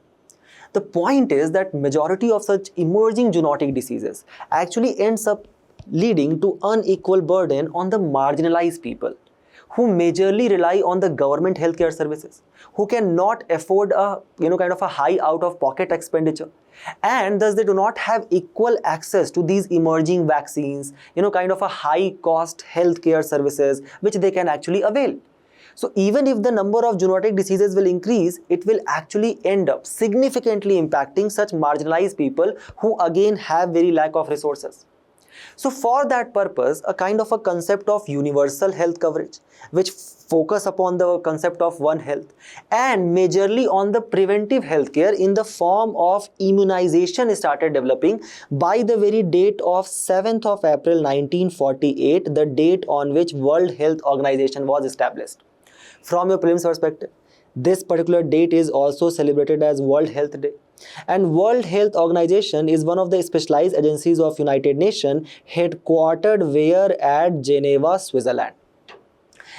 The point is that majority of such emerging zoonotic diseases actually ends up leading to unequal burden on the marginalized people who majorly rely on the government healthcare services, who cannot afford a kind of a high out-of-pocket expenditure, and thus they do not have equal access to these emerging vaccines, kind of a high-cost healthcare services which they can actually avail. So even if the number of zoonotic diseases will increase, it will actually end up significantly impacting such marginalized people who again have very lack of resources. So for that purpose, a kind of a concept of universal health coverage, which focus upon the concept of One Health and majorly on the preventive healthcare in the form of immunization started developing by the very date of 7th of April 1948, the date on which World Health Organization was established. From your prelims perspective, this particular date is also celebrated as World Health Day. And World Health Organization is one of the specialized agencies of United Nations headquartered where at Geneva, Switzerland.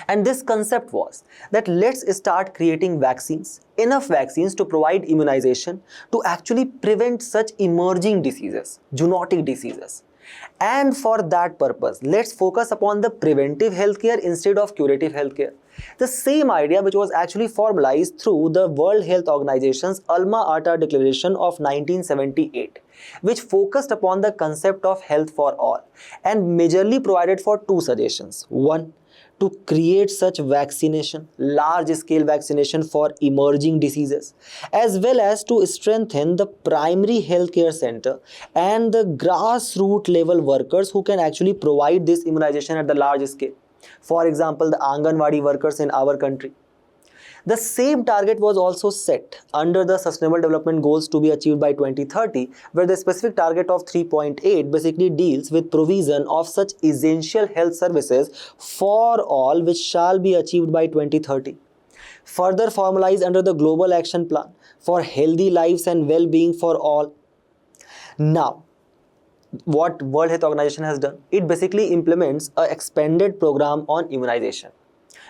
And this concept was that let's start creating vaccines, enough vaccines to provide immunization to actually prevent such emerging diseases, zoonotic diseases. And for that purpose, let's focus upon the preventive healthcare instead of curative healthcare. The same idea which was actually formalized through the World Health Organization's Alma Ata Declaration of 1978, which focused upon the concept of health for all and majorly provided for two suggestions. One, to create such vaccination, large-scale vaccination for emerging diseases, as well as to strengthen the primary healthcare center and the grassroots level workers who can actually provide this immunization at the large scale. For example, the Anganwadi workers in our country. The same target was also set under the Sustainable Development Goals to be achieved by 2030, where the specific target of 3.8 basically deals with provision of such essential health services for all, which shall be achieved by 2030. Further formalized under the Global Action Plan for Healthy Lives and Well-being for All. Now, what World Health Organization has done, it basically implements an expanded program on immunization,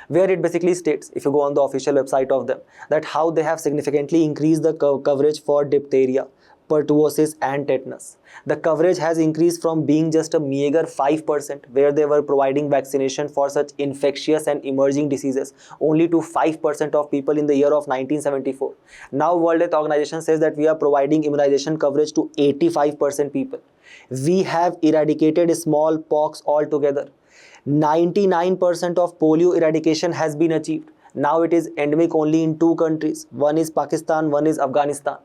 where it basically states, if you go on the official website of them, that how they have significantly increased the coverage for diphtheria, pertussis and tetanus. The coverage has increased from being just a meager 5%, where they were providing vaccination for such infectious and emerging diseases only to 5% of people in the year of 1974. Now World Health Organization says that we are providing immunization coverage to 85% people. We have eradicated smallpox altogether. 99% of polio eradication has been achieved. Now it is endemic only in 2 countries. One is Pakistan, one is Afghanistan.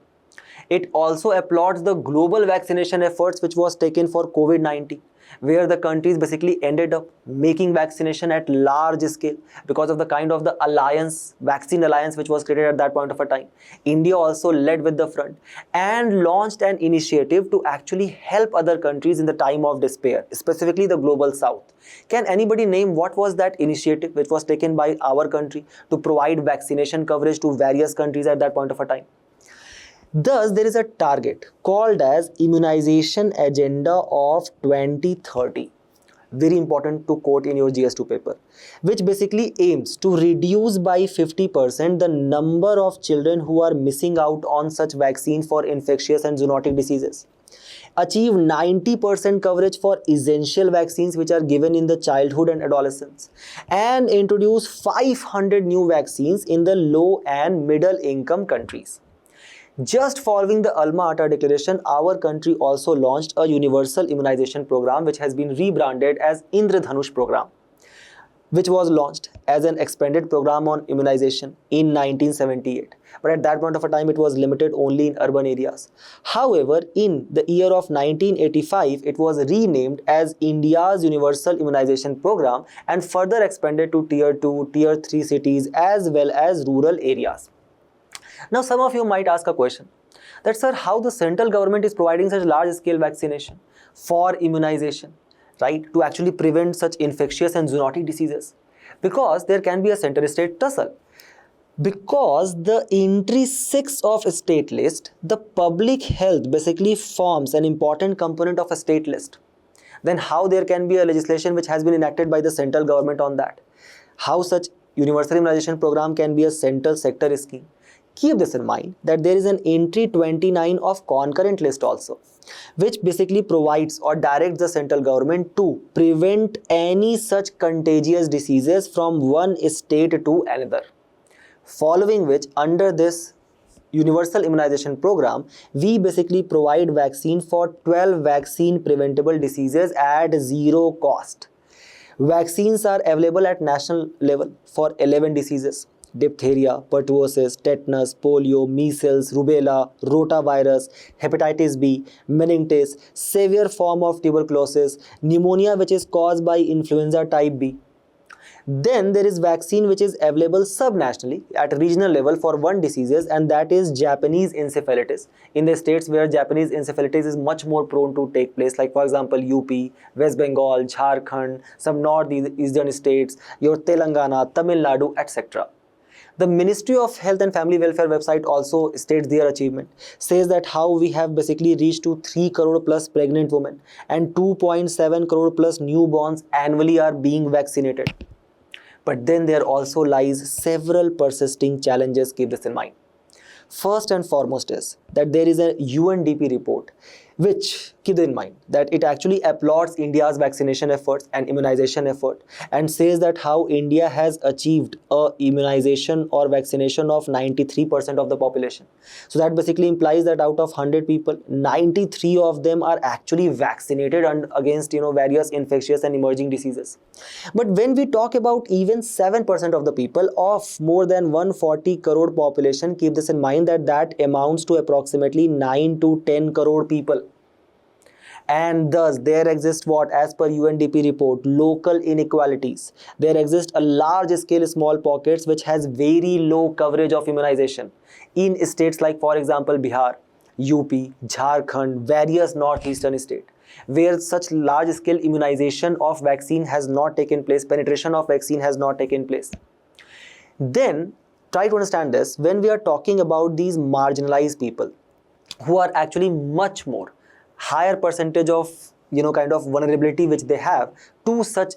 It also applauds the global vaccination efforts which was taken for COVID-19, where the countries basically ended up making vaccination at large scale because of the kind of the alliance, vaccine alliance which was created at that point of a time. India also led with the front and launched an initiative to actually help other countries in the time of despair, specifically the global south. Can anybody name what was that initiative which was taken by our country to provide vaccination coverage to various countries at that point of a time? Thus, there is a target called as Immunization Agenda of 2030. Very important to quote in your GS2 paper, which basically aims to reduce by 50% the number of children who are missing out on such vaccine for infectious and zoonotic diseases. Achieve 90% coverage for essential vaccines which are given in the childhood and adolescence, and introduce 500 new vaccines in the low and middle income countries. Just following the Alma Ata Declaration, our country also launched a universal immunization program which has been rebranded as Indradhanush program, which was launched as an expanded program on immunization in 1978. But at that point of a time, it was limited only in urban areas. However, in the year of 1985, it was renamed as India's Universal Immunization Program and further expanded to Tier 2, Tier 3 cities as well as rural areas. Now, some of you might ask a question that, sir, how the central government is providing such large scale vaccination for immunization, right, to actually prevent such infectious and zoonotic diseases? Because there can be a center-state tussle. Because the entry 6 of a state list, the public health basically forms an important component of a state list. Then how there can be a legislation which has been enacted by the central government on that? How such universal immunization program can be a central sector scheme? Keep this in mind that there is an entry 29 of concurrent list also, which basically provides or directs the central government to prevent any such contagious diseases from one state to another. Following which, under this universal immunization program, we basically provide vaccine for 12 vaccine preventable diseases at zero cost. Vaccines are available at national level for 11 diseases: diphtheria, pertussis, tetanus, polio, measles, rubella, rotavirus, hepatitis B, meningitis, severe form of tuberculosis, pneumonia which is caused by influenza type B. Then there is vaccine which is available subnationally at regional level for one diseases, and that is Japanese encephalitis. In the states where Japanese encephalitis is much more prone to take place, like for example UP, West Bengal, Jharkhand, some northeastern states, your Telangana, Tamil Nadu, etc. The Ministry of Health and Family Welfare website also states their achievement, says that how we have basically reached to 3 crore plus pregnant women and 2.7 crore plus newborns annually are being vaccinated. But then there also lies several persisting challenges, keep this in mind. First and foremost is that there is a UNDP report which, keep in mind, that it actually applauds India's vaccination efforts and immunization effort and says that how India has achieved a immunization or vaccination of 93% of the population. So that basically implies that out of 100 people, 93 of them are actually vaccinated against various infectious and emerging diseases. But when we talk about even 7% of the people of more than 140 crore population, keep this in mind that amounts to approximately 9 to 10 crore people. And thus there exists what, as per UNDP report, local inequalities. There exist a large scale small pockets which has very low coverage of immunization in states like, for example, Bihar, UP, Jharkhand, various northeastern states, where such large scale immunization of vaccine has not taken place, penetration of vaccine has not taken place. Then try to understand this when we are talking about these marginalized people who are actually much more higher percentage of kind of vulnerability which they have to such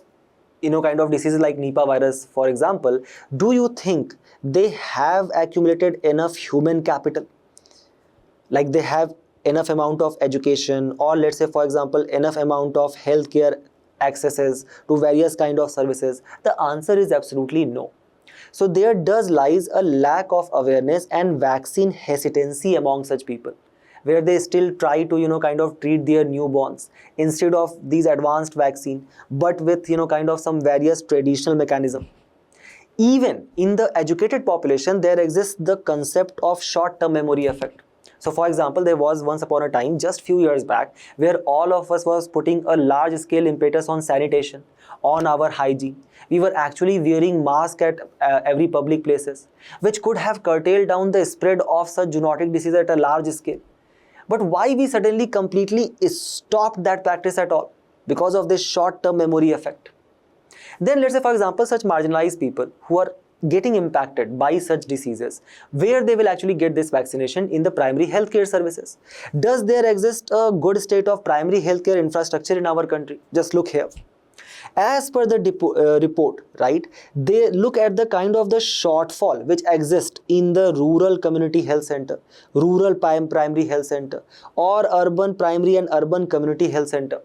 kind of diseases like Nipah virus, for example, do you think they have accumulated enough human capital? Like they have enough amount of education, or let's say, for example, enough amount of healthcare accesses to various kind of services? The answer is absolutely no. So there does lies a lack of awareness and vaccine hesitancy among such people, where they still try to kind of treat their newborns instead of these advanced vaccine, but with kind of some various traditional mechanism. Even in the educated population, there exists the concept of short-term memory effect. So for example, there was once upon a time, just few years back, where all of us was putting a large scale impetus on sanitation, on our hygiene. We were actually wearing masks at every public places, which could have curtailed down the spread of such zoonotic disease at a large scale. But why we suddenly completely stopped that practice at all? Because of this short-term memory effect. Then let's say, for example, such marginalized people who are getting impacted by such diseases, where they will actually get this vaccination in the primary healthcare services. Does there exist a good state of primary healthcare infrastructure in our country? Just look here. As per the report, right, they look at the kind of the shortfall which exists in the rural community health center, rural primary health center, or urban primary and urban community health center.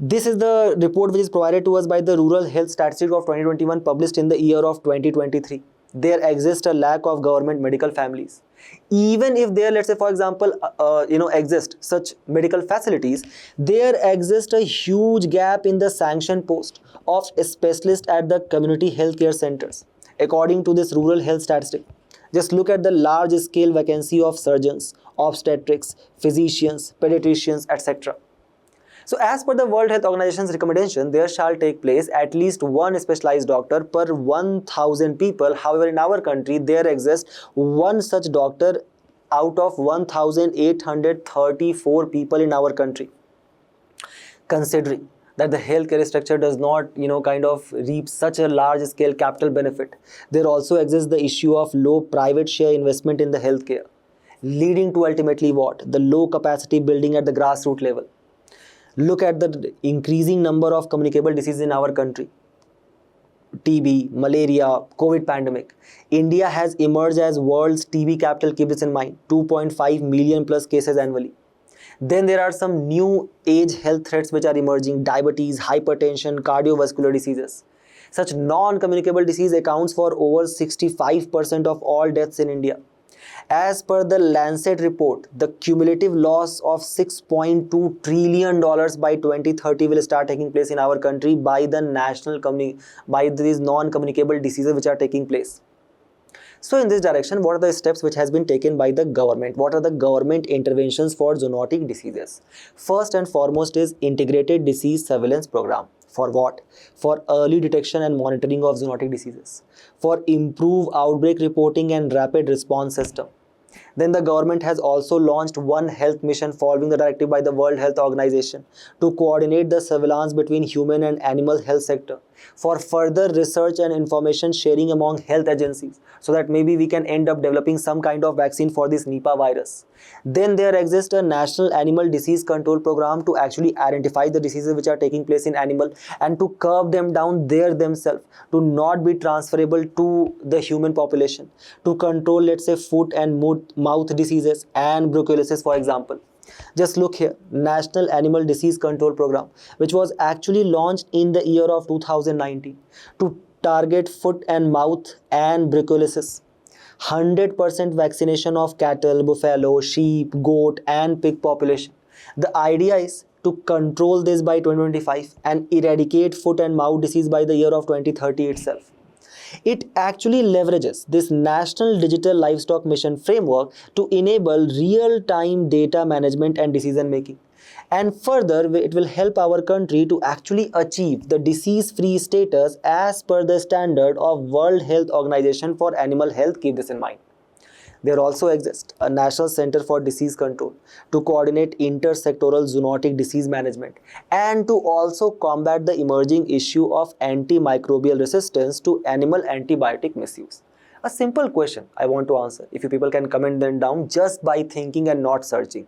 This is the report which is provided to us by the Rural Health Statistic of 2021, published in the year of 2023. There exists a lack of government medical families. Even if there, let's say, for example, exist such medical facilities, there exists a huge gap in the sanction post of specialists at the community healthcare centers, according to this Rural Health Statistic. Just look at the large scale vacancy of surgeons, obstetrics, physicians, pediatricians, etc. So as per the World Health Organization's recommendation, there shall take place at least one specialized doctor per 1,000 people. However, in our country, there exists one such doctor out of 1,834 people in our country. Considering that the healthcare structure does not, kind of reap such a large scale capital benefit, there also exists the issue of low private share investment in the healthcare, leading to ultimately what? The low capacity building at the grassroots level. Look at the increasing number of communicable diseases in our country. TB, malaria, COVID pandemic. India has emerged as world's TB capital, keep this in mind, 2.5 million plus cases annually. Then there are some new age health threats which are emerging: diabetes, hypertension, cardiovascular diseases. Such non-communicable disease accounts for over 65% of all deaths in India. As per the Lancet report, the cumulative loss of $6.2 trillion by 2030 will start taking place in our country by the by these non-communicable diseases which are taking place. So in this direction, what are the steps which has been taken by the government? What are the government interventions for zoonotic diseases? First and foremost is Integrated Disease Surveillance Program. For what? For early detection and monitoring of zoonotic diseases. For improved outbreak reporting and rapid response system. Then the government has also launched One Health Mission, following the directive by the World Health Organization, to coordinate the surveillance between human and animal health sector, for further research and information sharing among health agencies, so that maybe we can end up developing some kind of vaccine for this Nipah virus. Then there exists a National Animal Disease Control Program to actually identify the diseases which are taking place in animal and to curb them down there themselves, to not be transferable to the human population, to control, let's say, foot and mouth diseases and brucellosis, for example. Just look here, National Animal Disease Control Program, which was actually launched in the year of 2019 to target foot and mouth and brucellosis. 100% vaccination of cattle, buffalo, sheep, goat and pig population. The idea is to control this by 2025 and eradicate foot and mouth disease by the year of 2030 itself. It actually leverages this National Digital Livestock Mission framework to enable real-time data management and decision making. And further, it will help our country to actually achieve the disease-free status as per the standard of World Health Organization for animal health. Keep this in mind. There also exists a National Center for Disease Control to coordinate intersectoral zoonotic disease management and to also combat the emerging issue of antimicrobial resistance to animal antibiotic misuse. A simple question I want to answer. If you people can comment them down just by thinking and not searching.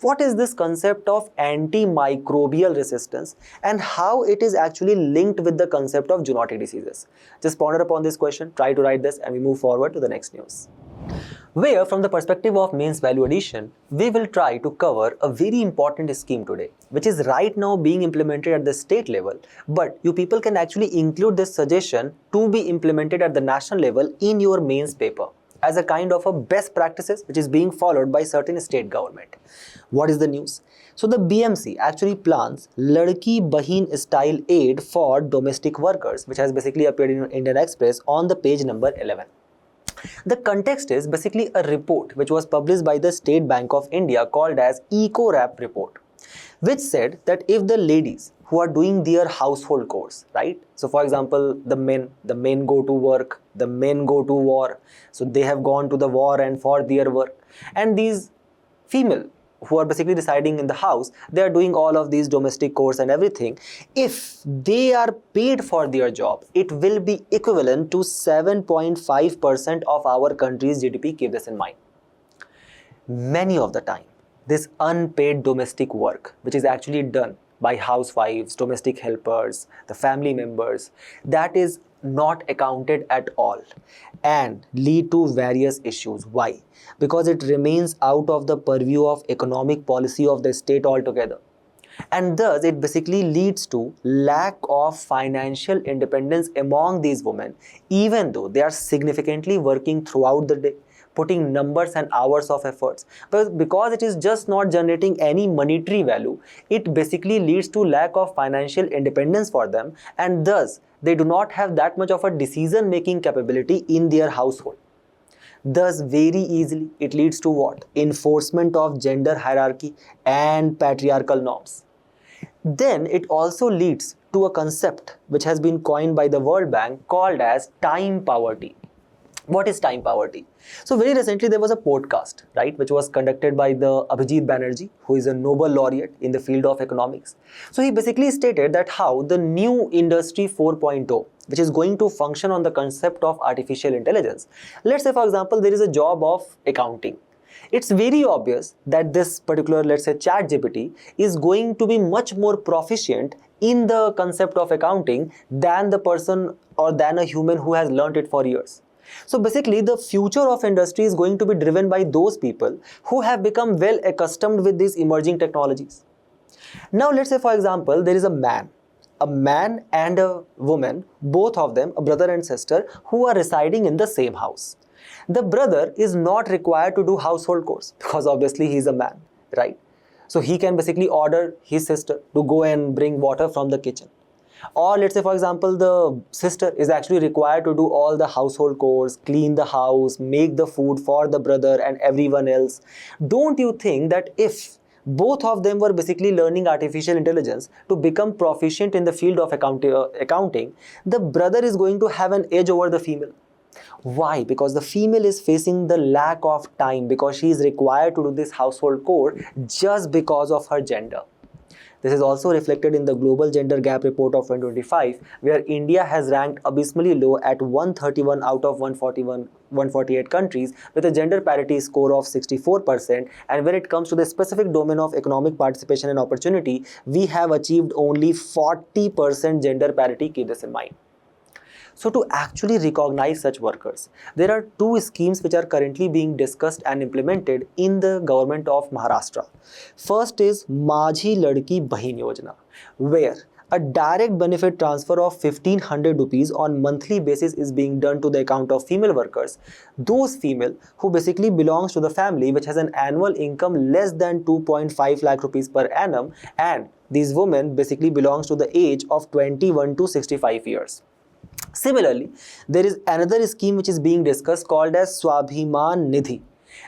What is this concept of antimicrobial resistance and how it is actually linked with the concept of zoonotic diseases? Just ponder upon this question, try to write this, and we move forward to the next news. Where from the perspective of means value addition, we will try to cover a very important scheme today, which is right now being implemented at the state level, but you people can actually include this suggestion to be implemented at the national level in your mains paper as a kind of a best practices which is being followed by certain state government. What is the news? So the BMC actually plans Ladki Bahin style aid for domestic workers, which has basically appeared in Indian Express on the page number 11. The context is basically a report which was published by the State Bank of India called as EcoRap report, which said that if the ladies who are doing their household chores, right? So for example, the men go to work, the men go to war. So they have gone to the war and for their work. And these female who are basically residing in the house, they are doing all of these domestic chores and everything. If they are paid for their job, it will be equivalent to 7.5% of our country's GDP. Keep this in mind. Many of the time, this unpaid domestic work, which is actually done by housewives, domestic helpers, the family members, that is not accounted at all and lead to various issues. Why? Because it remains out of the purview of economic policy of the state altogether. And thus it basically leads to lack of financial independence among these women, even though they are significantly working throughout the day, putting numbers and hours of efforts. But because it is just not generating any monetary value, it basically leads to lack of financial independence for them, and thus they do not have that much of a decision-making capability in their household. Thus, very easily, it leads to what? Enforcement of gender hierarchy and patriarchal norms. Then it also leads to a concept which has been coined by the World Bank called as time poverty. What is time poverty? So very recently there was a podcast, right, which was conducted by the Abhijit Banerjee, who is a Nobel laureate in the field of economics. So he basically stated that how the new industry 4.0, which is going to function on the concept of artificial intelligence. Let's say for example, there is a job of accounting. It's very obvious that this particular, let's say, ChatGPT is going to be much more proficient in the concept of accounting than the person or than a human who has learned it for years. So basically the future of industry is going to be driven by those people who have become well accustomed with these emerging technologies. Now let's say for example, there is a man and a woman, both of them, a brother and sister, who are residing in the same house. The brother is not required to do household chores because obviously he is a man, right? So he can basically order his sister to go and bring water from the kitchen. Or let's say for example, the sister is actually required to do all the household chores, clean the house, make the food for the brother and everyone else. Don't you think that if both of them were basically learning artificial intelligence to become proficient in the field of accounting, the brother is going to have an edge over the female? Why? Because the female is facing the lack of time because she is required to do this household chore just because of her gender. This is also reflected in the Global Gender Gap Report of 2025, where India has ranked abysmally low at 131 out of 148 countries with a gender parity score of 64%. And when it comes to the specific domain of economic participation and opportunity, we have achieved only 40% gender parity. Keep this in mind. So to actually recognize such workers, there are two schemes which are currently being discussed and implemented in the government of Maharashtra. First is Majhi Ladki Bahin Yojana, where a direct benefit transfer of 1500 rupees on monthly basis is being done to the account of female workers. Those female who basically belongs to the family which has an annual income less than 2.5 lakh rupees per annum, and these women basically belongs to the age of 21 to 65 years. Similarly, there is another scheme which is being discussed called as Swabhiman Nidhi,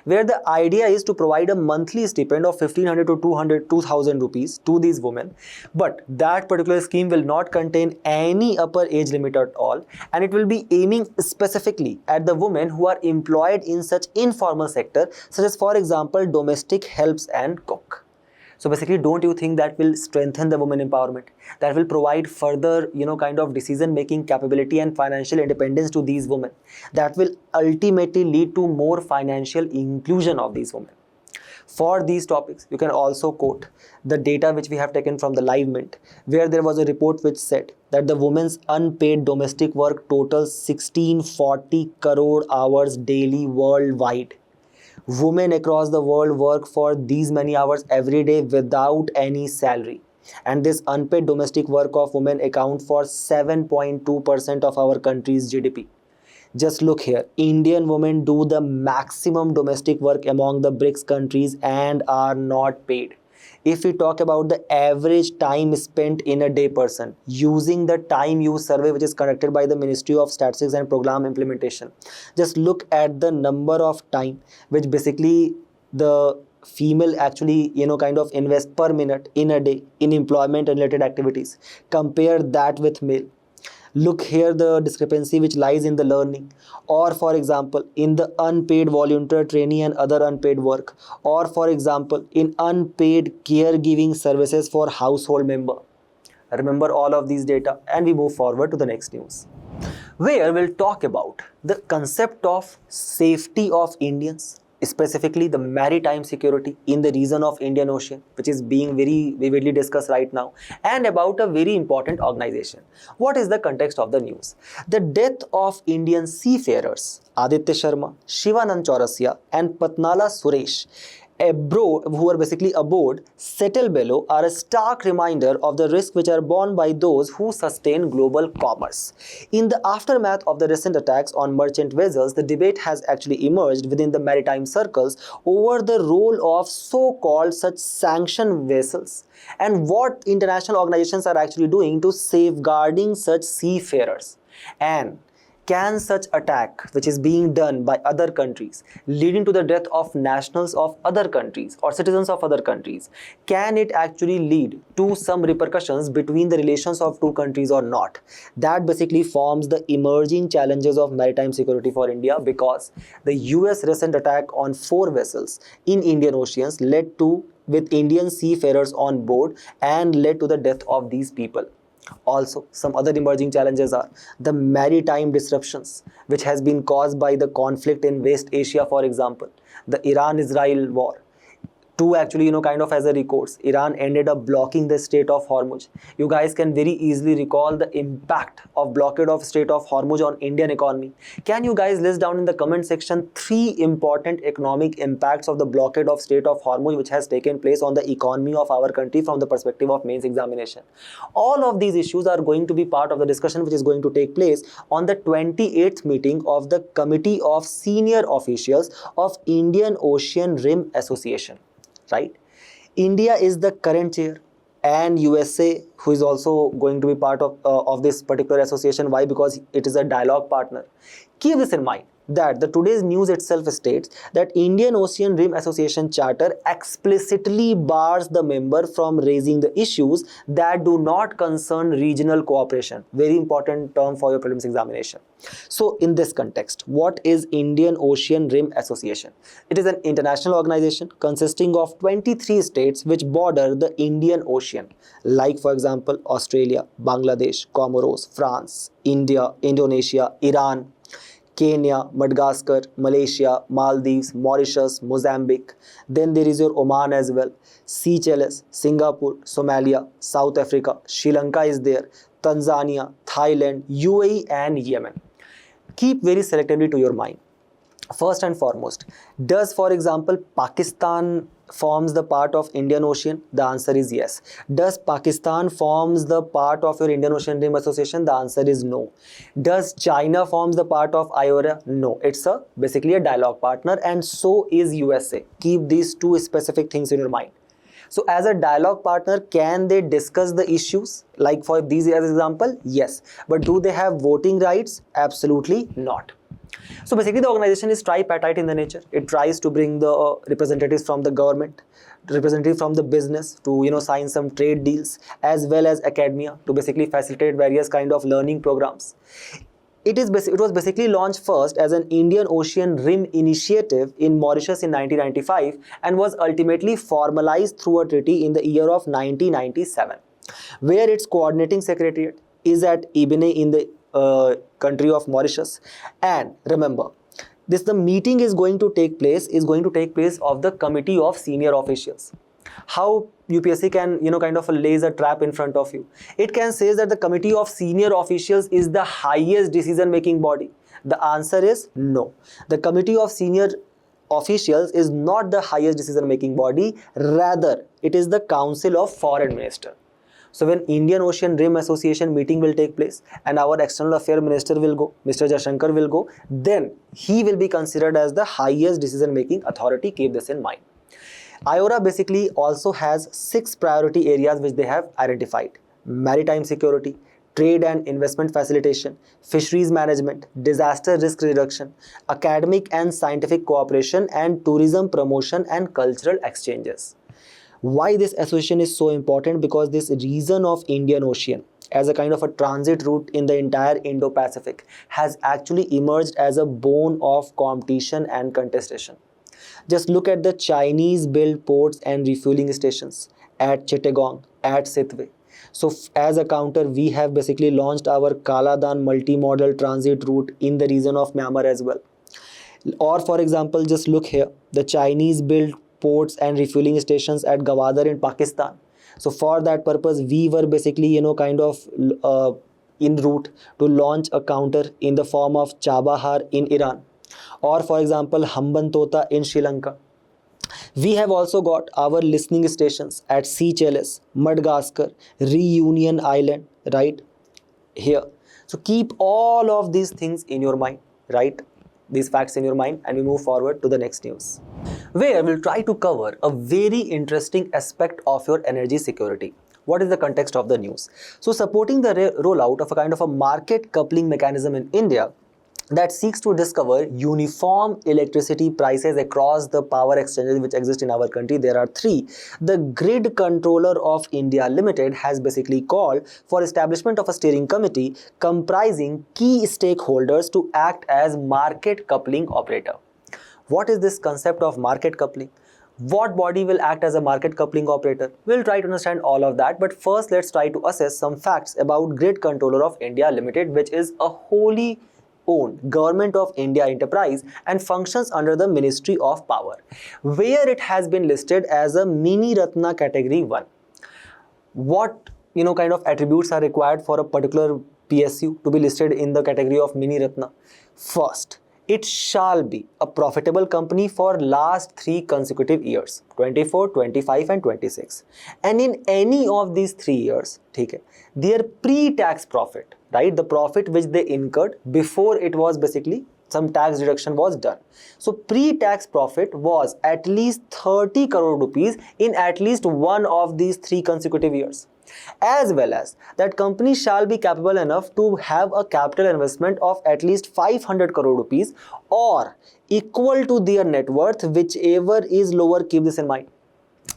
where the idea is to provide a monthly stipend of 1500 to 2000 rupees to these women. But that particular scheme will not contain any upper age limit at all, and it will be aiming specifically at the women who are employed in such informal sector, such as for example domestic helps and cook. So basically, don't you think that will strengthen the women empowerment? That will provide further, kind of decision-making capability and financial independence to these women. That will ultimately lead to more financial inclusion of these women. For these topics, you can also quote the data which we have taken from the Live Mint, where there was a report which said that the women's unpaid domestic work totals 1640 crore hours daily worldwide. Women across the world work for these many hours every day without any salary. And this unpaid domestic work of women account for 7.2% of our country's GDP. Just look here, Indian women do the maximum domestic work among the BRICS countries and are not paid. If we talk about the average time spent in a day person, using the time use survey which is conducted by the Ministry of Statistics and Program Implementation, just look at the number of time which basically the female actually kind of invest per minute in a day in employment related activities. Compare that with male. Look here the discrepancy which lies in the learning, or for example in the unpaid volunteer trainee and other unpaid work, or for example in unpaid caregiving services for household member. Remember all of these data, and we move forward to the next news, where we'll talk about the concept of safety of Indians, specifically the maritime security in the region of Indian Ocean, which is being very vividly discussed right now, and about a very important organization. What is the context of the news? The death of Indian seafarers Aditya Sharma, Shivanand Chaurasia and Patnala Suresh who are basically aboard Settle below are a stark reminder of the risks which are borne by those who sustain global commerce. In the aftermath of the recent attacks on merchant vessels, the debate has actually emerged within the maritime circles over the role of so-called such sanctioned vessels and what international organizations are actually doing to safeguarding such seafarers. And can such attack which is being done by other countries leading to the death of nationals of other countries or citizens of other countries, can it actually lead to some repercussions between the relations of two countries or not? That basically forms the emerging challenges of maritime security for India, because the US recent attack on 4 vessels in Indian Oceans led to with Indian seafarers on board and led to the death of these people. Also, some other emerging challenges are the maritime disruptions which has been caused by the conflict in West Asia. For example, the Iran-Israel war. To actually, kind of as a recourse, Iran ended up blocking the Strait of Hormuz. You guys can very easily recall the impact of blockade of Strait of Hormuz on Indian economy. Can you guys list down in the comment section 3 important economic impacts of the blockade of Strait of Hormuz which has taken place on the economy of our country from the perspective of mains examination? All of these issues are going to be part of the discussion which is going to take place on the 28th meeting of the Committee of Senior Officials of Indian Ocean Rim Association. Right? India is the current chair, and USA, who is also going to be part of this particular association. Why? Because it is a dialogue partner. Keep this in mind that the today's news itself states that Indian Ocean Rim Association Charter explicitly bars the member from raising the issues that do not concern regional cooperation. Very important term for your prelims examination. So in this context, what is Indian Ocean Rim Association? It is an international organization consisting of 23 states which border the Indian Ocean, like for example Australia, Bangladesh, Comoros, France, India, Indonesia, Iran, Kenya, Madagascar, Malaysia, Maldives, Mauritius, Mozambique. Then there is your Oman as well, Seychelles, Singapore, Somalia, South Africa, Sri Lanka is there, Tanzania, Thailand, UAE and Yemen. Keep very selectively to your mind. First and foremost, does for example Pakistan forms the part of Indian Ocean? The answer is yes. Does Pakistan forms the part of your Indian Ocean Rim Association? The answer is no. Does China forms the part of IORA? No. It's basically a dialogue partner, and so is USA. Keep these two specific things in your mind. So as a dialogue partner, can they discuss the issues? Like for these as example, yes. But do they have voting rights? Absolutely not. So basically the organization is tripartite in the nature. It tries to bring the representatives from the government, representatives from the business to sign some trade deals, as well as academia to basically facilitate various kind of learning programs. It was basically launched first as an Indian Ocean Rim initiative in Mauritius in 1995 and was ultimately formalized through a treaty in the year of 1997, where its coordinating secretariat is at Ebene in the country of Mauritius. And remember, the meeting is going to take place of the committee of senior officials. How UPSC can kind of lays a trap in front of you. It can say that the committee of senior officials is the highest decision making body. The answer is no. The committee of senior officials is not the highest decision making body, rather it is the council of foreign minister. So when Indian Ocean Rim Association meeting will take place and our external affairs minister will go, Mr. Jaishankar will go, then he will be considered as the highest decision making authority. Keep this in mind. IORA basically also has 6 priority areas which they have identified: maritime security, trade and investment facilitation, fisheries management, disaster risk reduction, academic and scientific cooperation, and tourism promotion and cultural exchanges. Why this association is so important? Because this region of Indian Ocean as a kind of a transit route in the entire Indo-Pacific has actually emerged as a bone of competition and contestation. Just look at the Chinese-built ports and refueling stations at Chittagong, at Sitwe. So as a counter, we have basically launched our Kaladan multimodal transit route in the region of Myanmar as well. Or for example, just look here, the Chinese-built ports and refueling stations at Gwadar in Pakistan. So for that purpose, we were basically kind of en route to launch a counter in the form of Chabahar in Iran, or for example Hambantota in Sri Lanka. We have also got our listening stations at Seychelles, Madagascar, Reunion Island, right here. So keep all of these things in your mind, right? These facts in your mind, and we move forward to the next news, where we'll try to cover a very interesting aspect of your energy security. What is the context of the news? So supporting the rollout of a kind of a market coupling mechanism in India that seeks to discover uniform electricity prices across the power exchanges which exist in our country. There are 3. The Grid Controller of India Limited has basically called for establishment of a steering committee comprising key stakeholders to act as market coupling operator. What is this concept of market coupling? What body will act as a market coupling operator? We'll try to understand all of that, but first let's try to assess some facts about Grid Controller of India Limited, which is a wholly owned Government of India enterprise and functions under the Ministry of Power, where it has been listed as a Mini Ratna category 1. What kind of attributes are required for a particular PSU to be listed in the category of Mini Ratna? First, it shall be a profitable company for last 3 consecutive years, 24, 25 and 26. And in any of these 3 years, their pre-tax profit, right, the profit which they incurred before it was basically some tax deduction was done. So pre-tax profit was at least 30 crore rupees in at least one of these 3 consecutive years. As well as that company shall be capable enough to have a capital investment of at least 500 crore rupees or equal to their net worth, whichever is lower. Keep this in mind.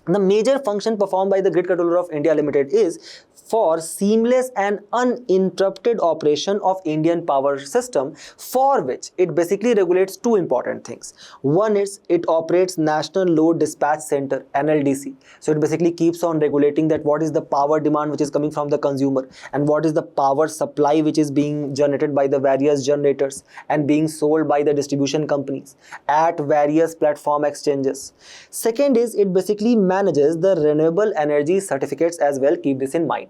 The major function performed by the Grid Controller of India Limited is for seamless and uninterrupted operation of Indian power system, for which it basically regulates 2 important things. One is it operates National Load Dispatch Center, NLDC. So it basically keeps on regulating that what is the power demand which is coming from the consumer and what is the power supply which is being generated by the various generators and being sold by the distribution companies at various platform exchanges. Second is it basically manages the renewable energy certificates as well. Keep this in mind.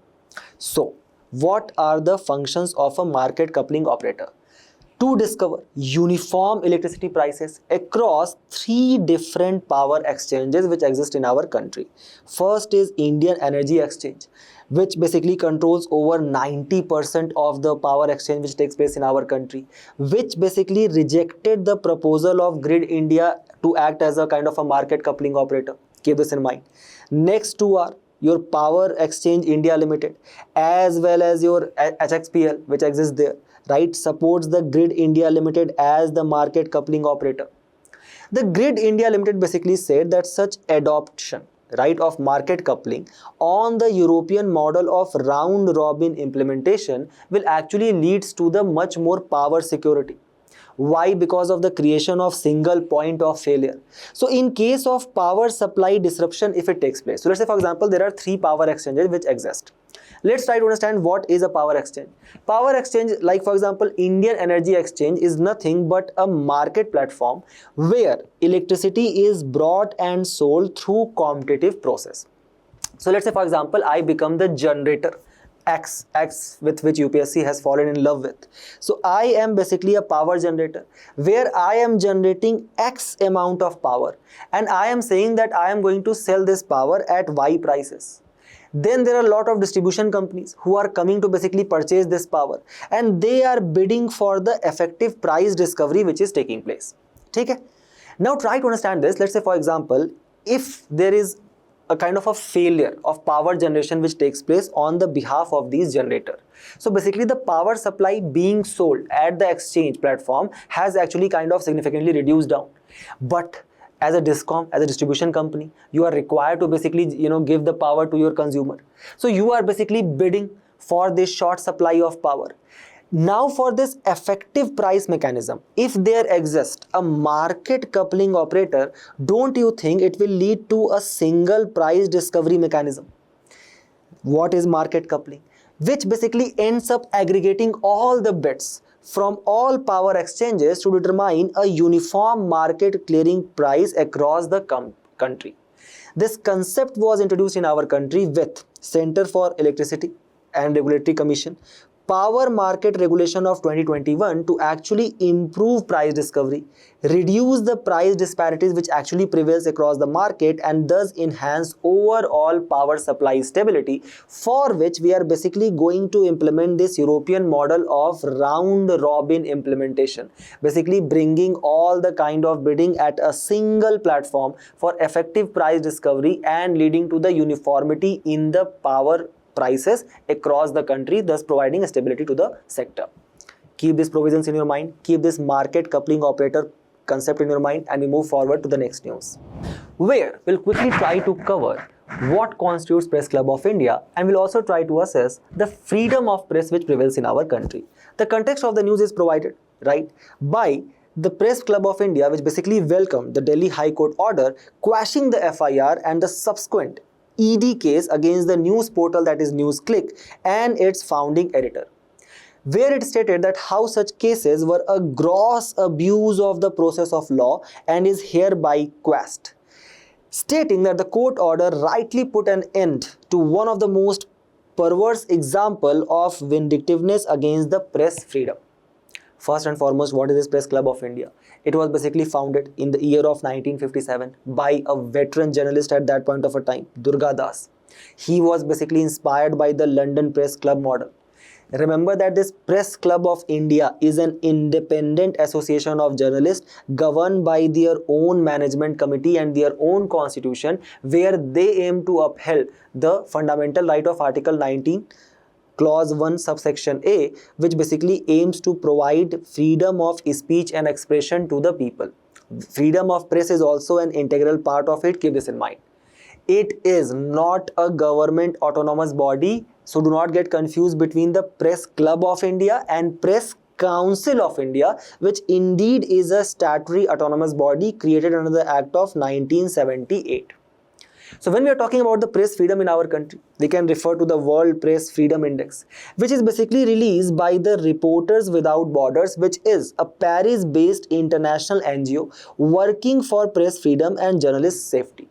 So, what are the functions of a market coupling operator? To discover uniform electricity prices across 3 different power exchanges which exist in our country. First is Indian Energy Exchange, which basically controls over 90% of the power exchange which takes place in our country, which basically rejected the proposal of Grid India to act as a kind of a market coupling operator. Keep this in mind. Next 2 are your Power Exchange India Limited as well as your HXPL which exists there, right, supports the Grid India Limited as the market coupling operator. The Grid India Limited basically said that such adoption right, of market coupling on the European model of round robin implementation will actually leads to the much more power security. Why? Because of the creation of single point of failure. So in case of power supply disruption, if it takes place, so let's say for example there are three power exchanges which exist. Let's try to understand what is a power exchange. Power exchange, like for example Indian Energy Exchange, is nothing but a market platform where electricity is bought and sold through competitive process. So let's say for example I become the generator X with which UPSC has fallen in love with. So I am basically a power generator where I am generating X amount of power, and I am saying that I am going to sell this power at Y prices. Then there are a lot of distribution companies who are coming to basically purchase this power, and they are bidding for the effective price discovery which is taking place. Okay? Now try to understand this. Let's say for example, if there is a kind of a failure of power generation which takes place on the behalf of these generator. So basically the power supply being sold at the exchange platform has actually kind of significantly reduced down. But as a discom, as a distribution company, you are required to basically give the power to your consumer. So you are basically bidding for this short supply of power. Now for this effective price mechanism, if there exists a market coupling operator, don't you think it will lead to a single price discovery mechanism? What is market coupling? Which basically ends up aggregating all the bids from all power exchanges to determine a uniform market clearing price across the country. This concept was introduced in our country with Center for Electricity and Regulatory Commission Power Market Regulation of 2021 to actually improve price discovery, reduce the price disparities which actually prevails across the market, and thus enhance overall power supply stability, for which we are basically going to implement this European model of round robin implementation, basically bringing all the kind of bidding at a single platform for effective price discovery and leading to the uniformity in the power prices across the country, thus providing stability to the sector. Keep these provisions in your mind, keep this market coupling operator concept in your mind, and we move forward to the next news, where we'll quickly try to cover what constitutes Press Club of India, and we'll also try to assess the freedom of press which prevails in our country. The context of the news is provided, right, by the Press Club of India, which basically welcomed the Delhi High Court order quashing the FIR and the subsequent ED case against the news portal, that is NewsClick, and its founding editor, where it stated that how such cases were a gross abuse of the process of law and is hereby quashed, stating that the court order rightly put an end to one of the most perverse example of vindictiveness against the press freedom. First and foremost, what is this Press Club of India? It was basically founded in the year of 1957 by a veteran journalist at that point of a time, Durga Das. He was basically inspired by the London Press Club model. Remember that this Press Club of India is an independent association of journalists governed by their own management committee and their own constitution, where they aim to uphold the fundamental right of Article 19 Clause 1 subsection A, which basically aims to provide freedom of speech and expression to the people. Freedom of press is also an integral part of it, keep this in mind. It is not a government autonomous body, so do not get confused between the Press Club of India and Press Council of India, which indeed is a statutory autonomous body created under the Act of 1978. So when we are talking about the press freedom in our country, we can refer to the World Press Freedom Index, which is basically released by the Reporters Without Borders, which is a Paris-based international NGO working for press freedom and journalist safety.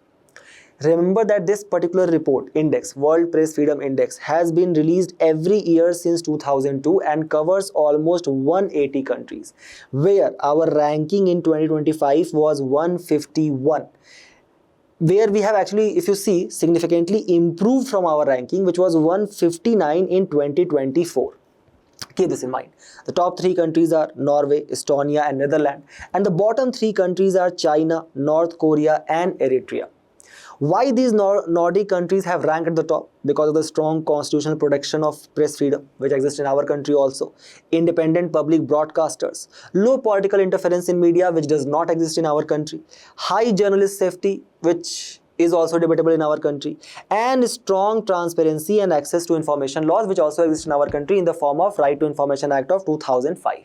Remember that this particular report, index, World Press Freedom Index, has been released every year since 2002 and covers almost 180 countries, where our ranking in 2025 was 151. Where we have actually, if you see, significantly improved from our ranking, which was 159 in 2024. Keep this in mind. The top 3 countries are Norway, Estonia, and Netherlands, and the bottom 3 countries are China, North Korea, and Eritrea. Why these Nordic countries have ranked at the top? Because of the strong constitutional protection of press freedom, which exists in our country also. Independent public broadcasters. Low political interference in media, which does not exist in our country. High journalist safety, which is also debatable in our country, and strong transparency and access to information laws which also exist in our country in the form of Right to Information Act of 2005.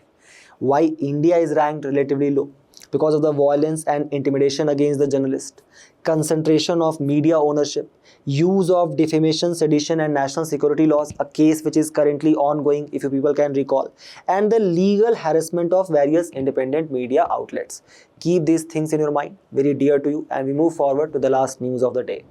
Why India is ranked relatively low? Because of the violence and intimidation against the journalist, concentration of media ownership, use of defamation, sedition and national security laws, a case which is currently ongoing if you people can recall, and the legal harassment of various independent media outlets. Keep these things in your mind, very dear to you, and we move forward to the last news of the day,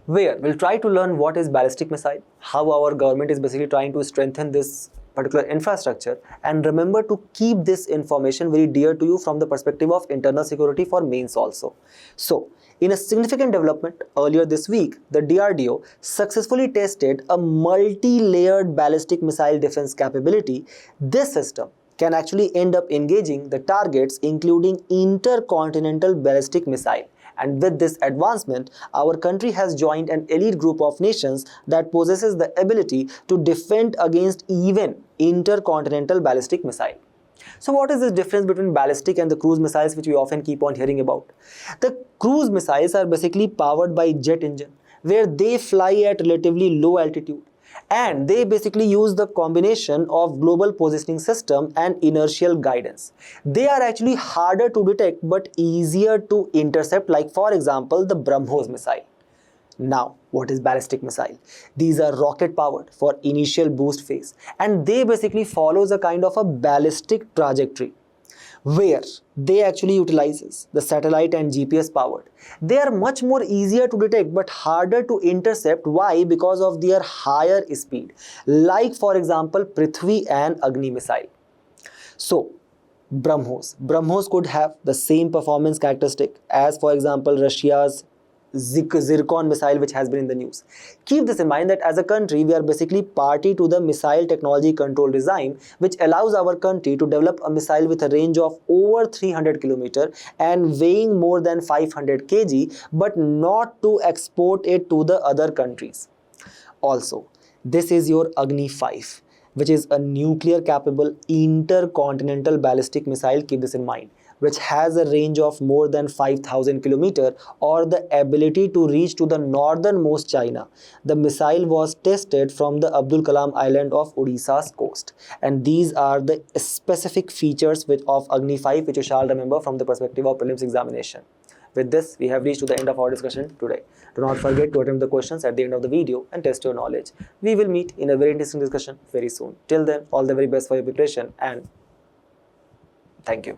where we'll try to learn what is ballistic missile, how our government is basically trying to strengthen this particular infrastructure, and remember to keep this information very dear to you from the perspective of internal security for mains also. So, in a significant development earlier this week, the DRDO successfully tested a multi-layered ballistic missile defense capability. This system can actually end up engaging the targets including intercontinental ballistic missile. And with this advancement, our country has joined an elite group of nations that possesses the ability to defend against even intercontinental ballistic missile. So what is the difference between ballistic and the cruise missiles which we often keep on hearing about? The cruise missiles are basically powered by jet engine, where they fly at relatively low altitude, and they basically use the combination of global positioning system and inertial guidance. They are actually harder to detect but easier to intercept, like for example the BrahMos missile. Now, what is ballistic missile? These are rocket powered for initial boost phase, and they basically follows a kind of a ballistic trajectory where they actually utilizes the satellite and GPS powered. They are much more easier to detect but harder to intercept. Why? Because of their higher speed, like for example Prithvi and Agni missile. So BrahMos could have the same performance characteristic as for example Russia's Zircon missile which has been in the news. Keep this in mind that as a country we are basically party to the Missile Technology Control Design, which allows our country to develop a missile with a range of over 300 km and weighing more than 500 kg, but not to export it to the other countries. Also, this is your Agni 5, which is a nuclear capable intercontinental ballistic missile. Keep this in mind, which has a range of more than 5,000 km or the ability to reach to the northernmost China. The missile was tested from the Abdul Kalam Island of Odisha's coast. And these are the specific features of Agni 5 which you shall remember from the perspective of prelims examination. With this, we have reached to the end of our discussion today. Do not forget to attempt the questions at the end of the video and test your knowledge. We will meet in a very interesting discussion very soon. Till then, all the very best for your preparation and thank you.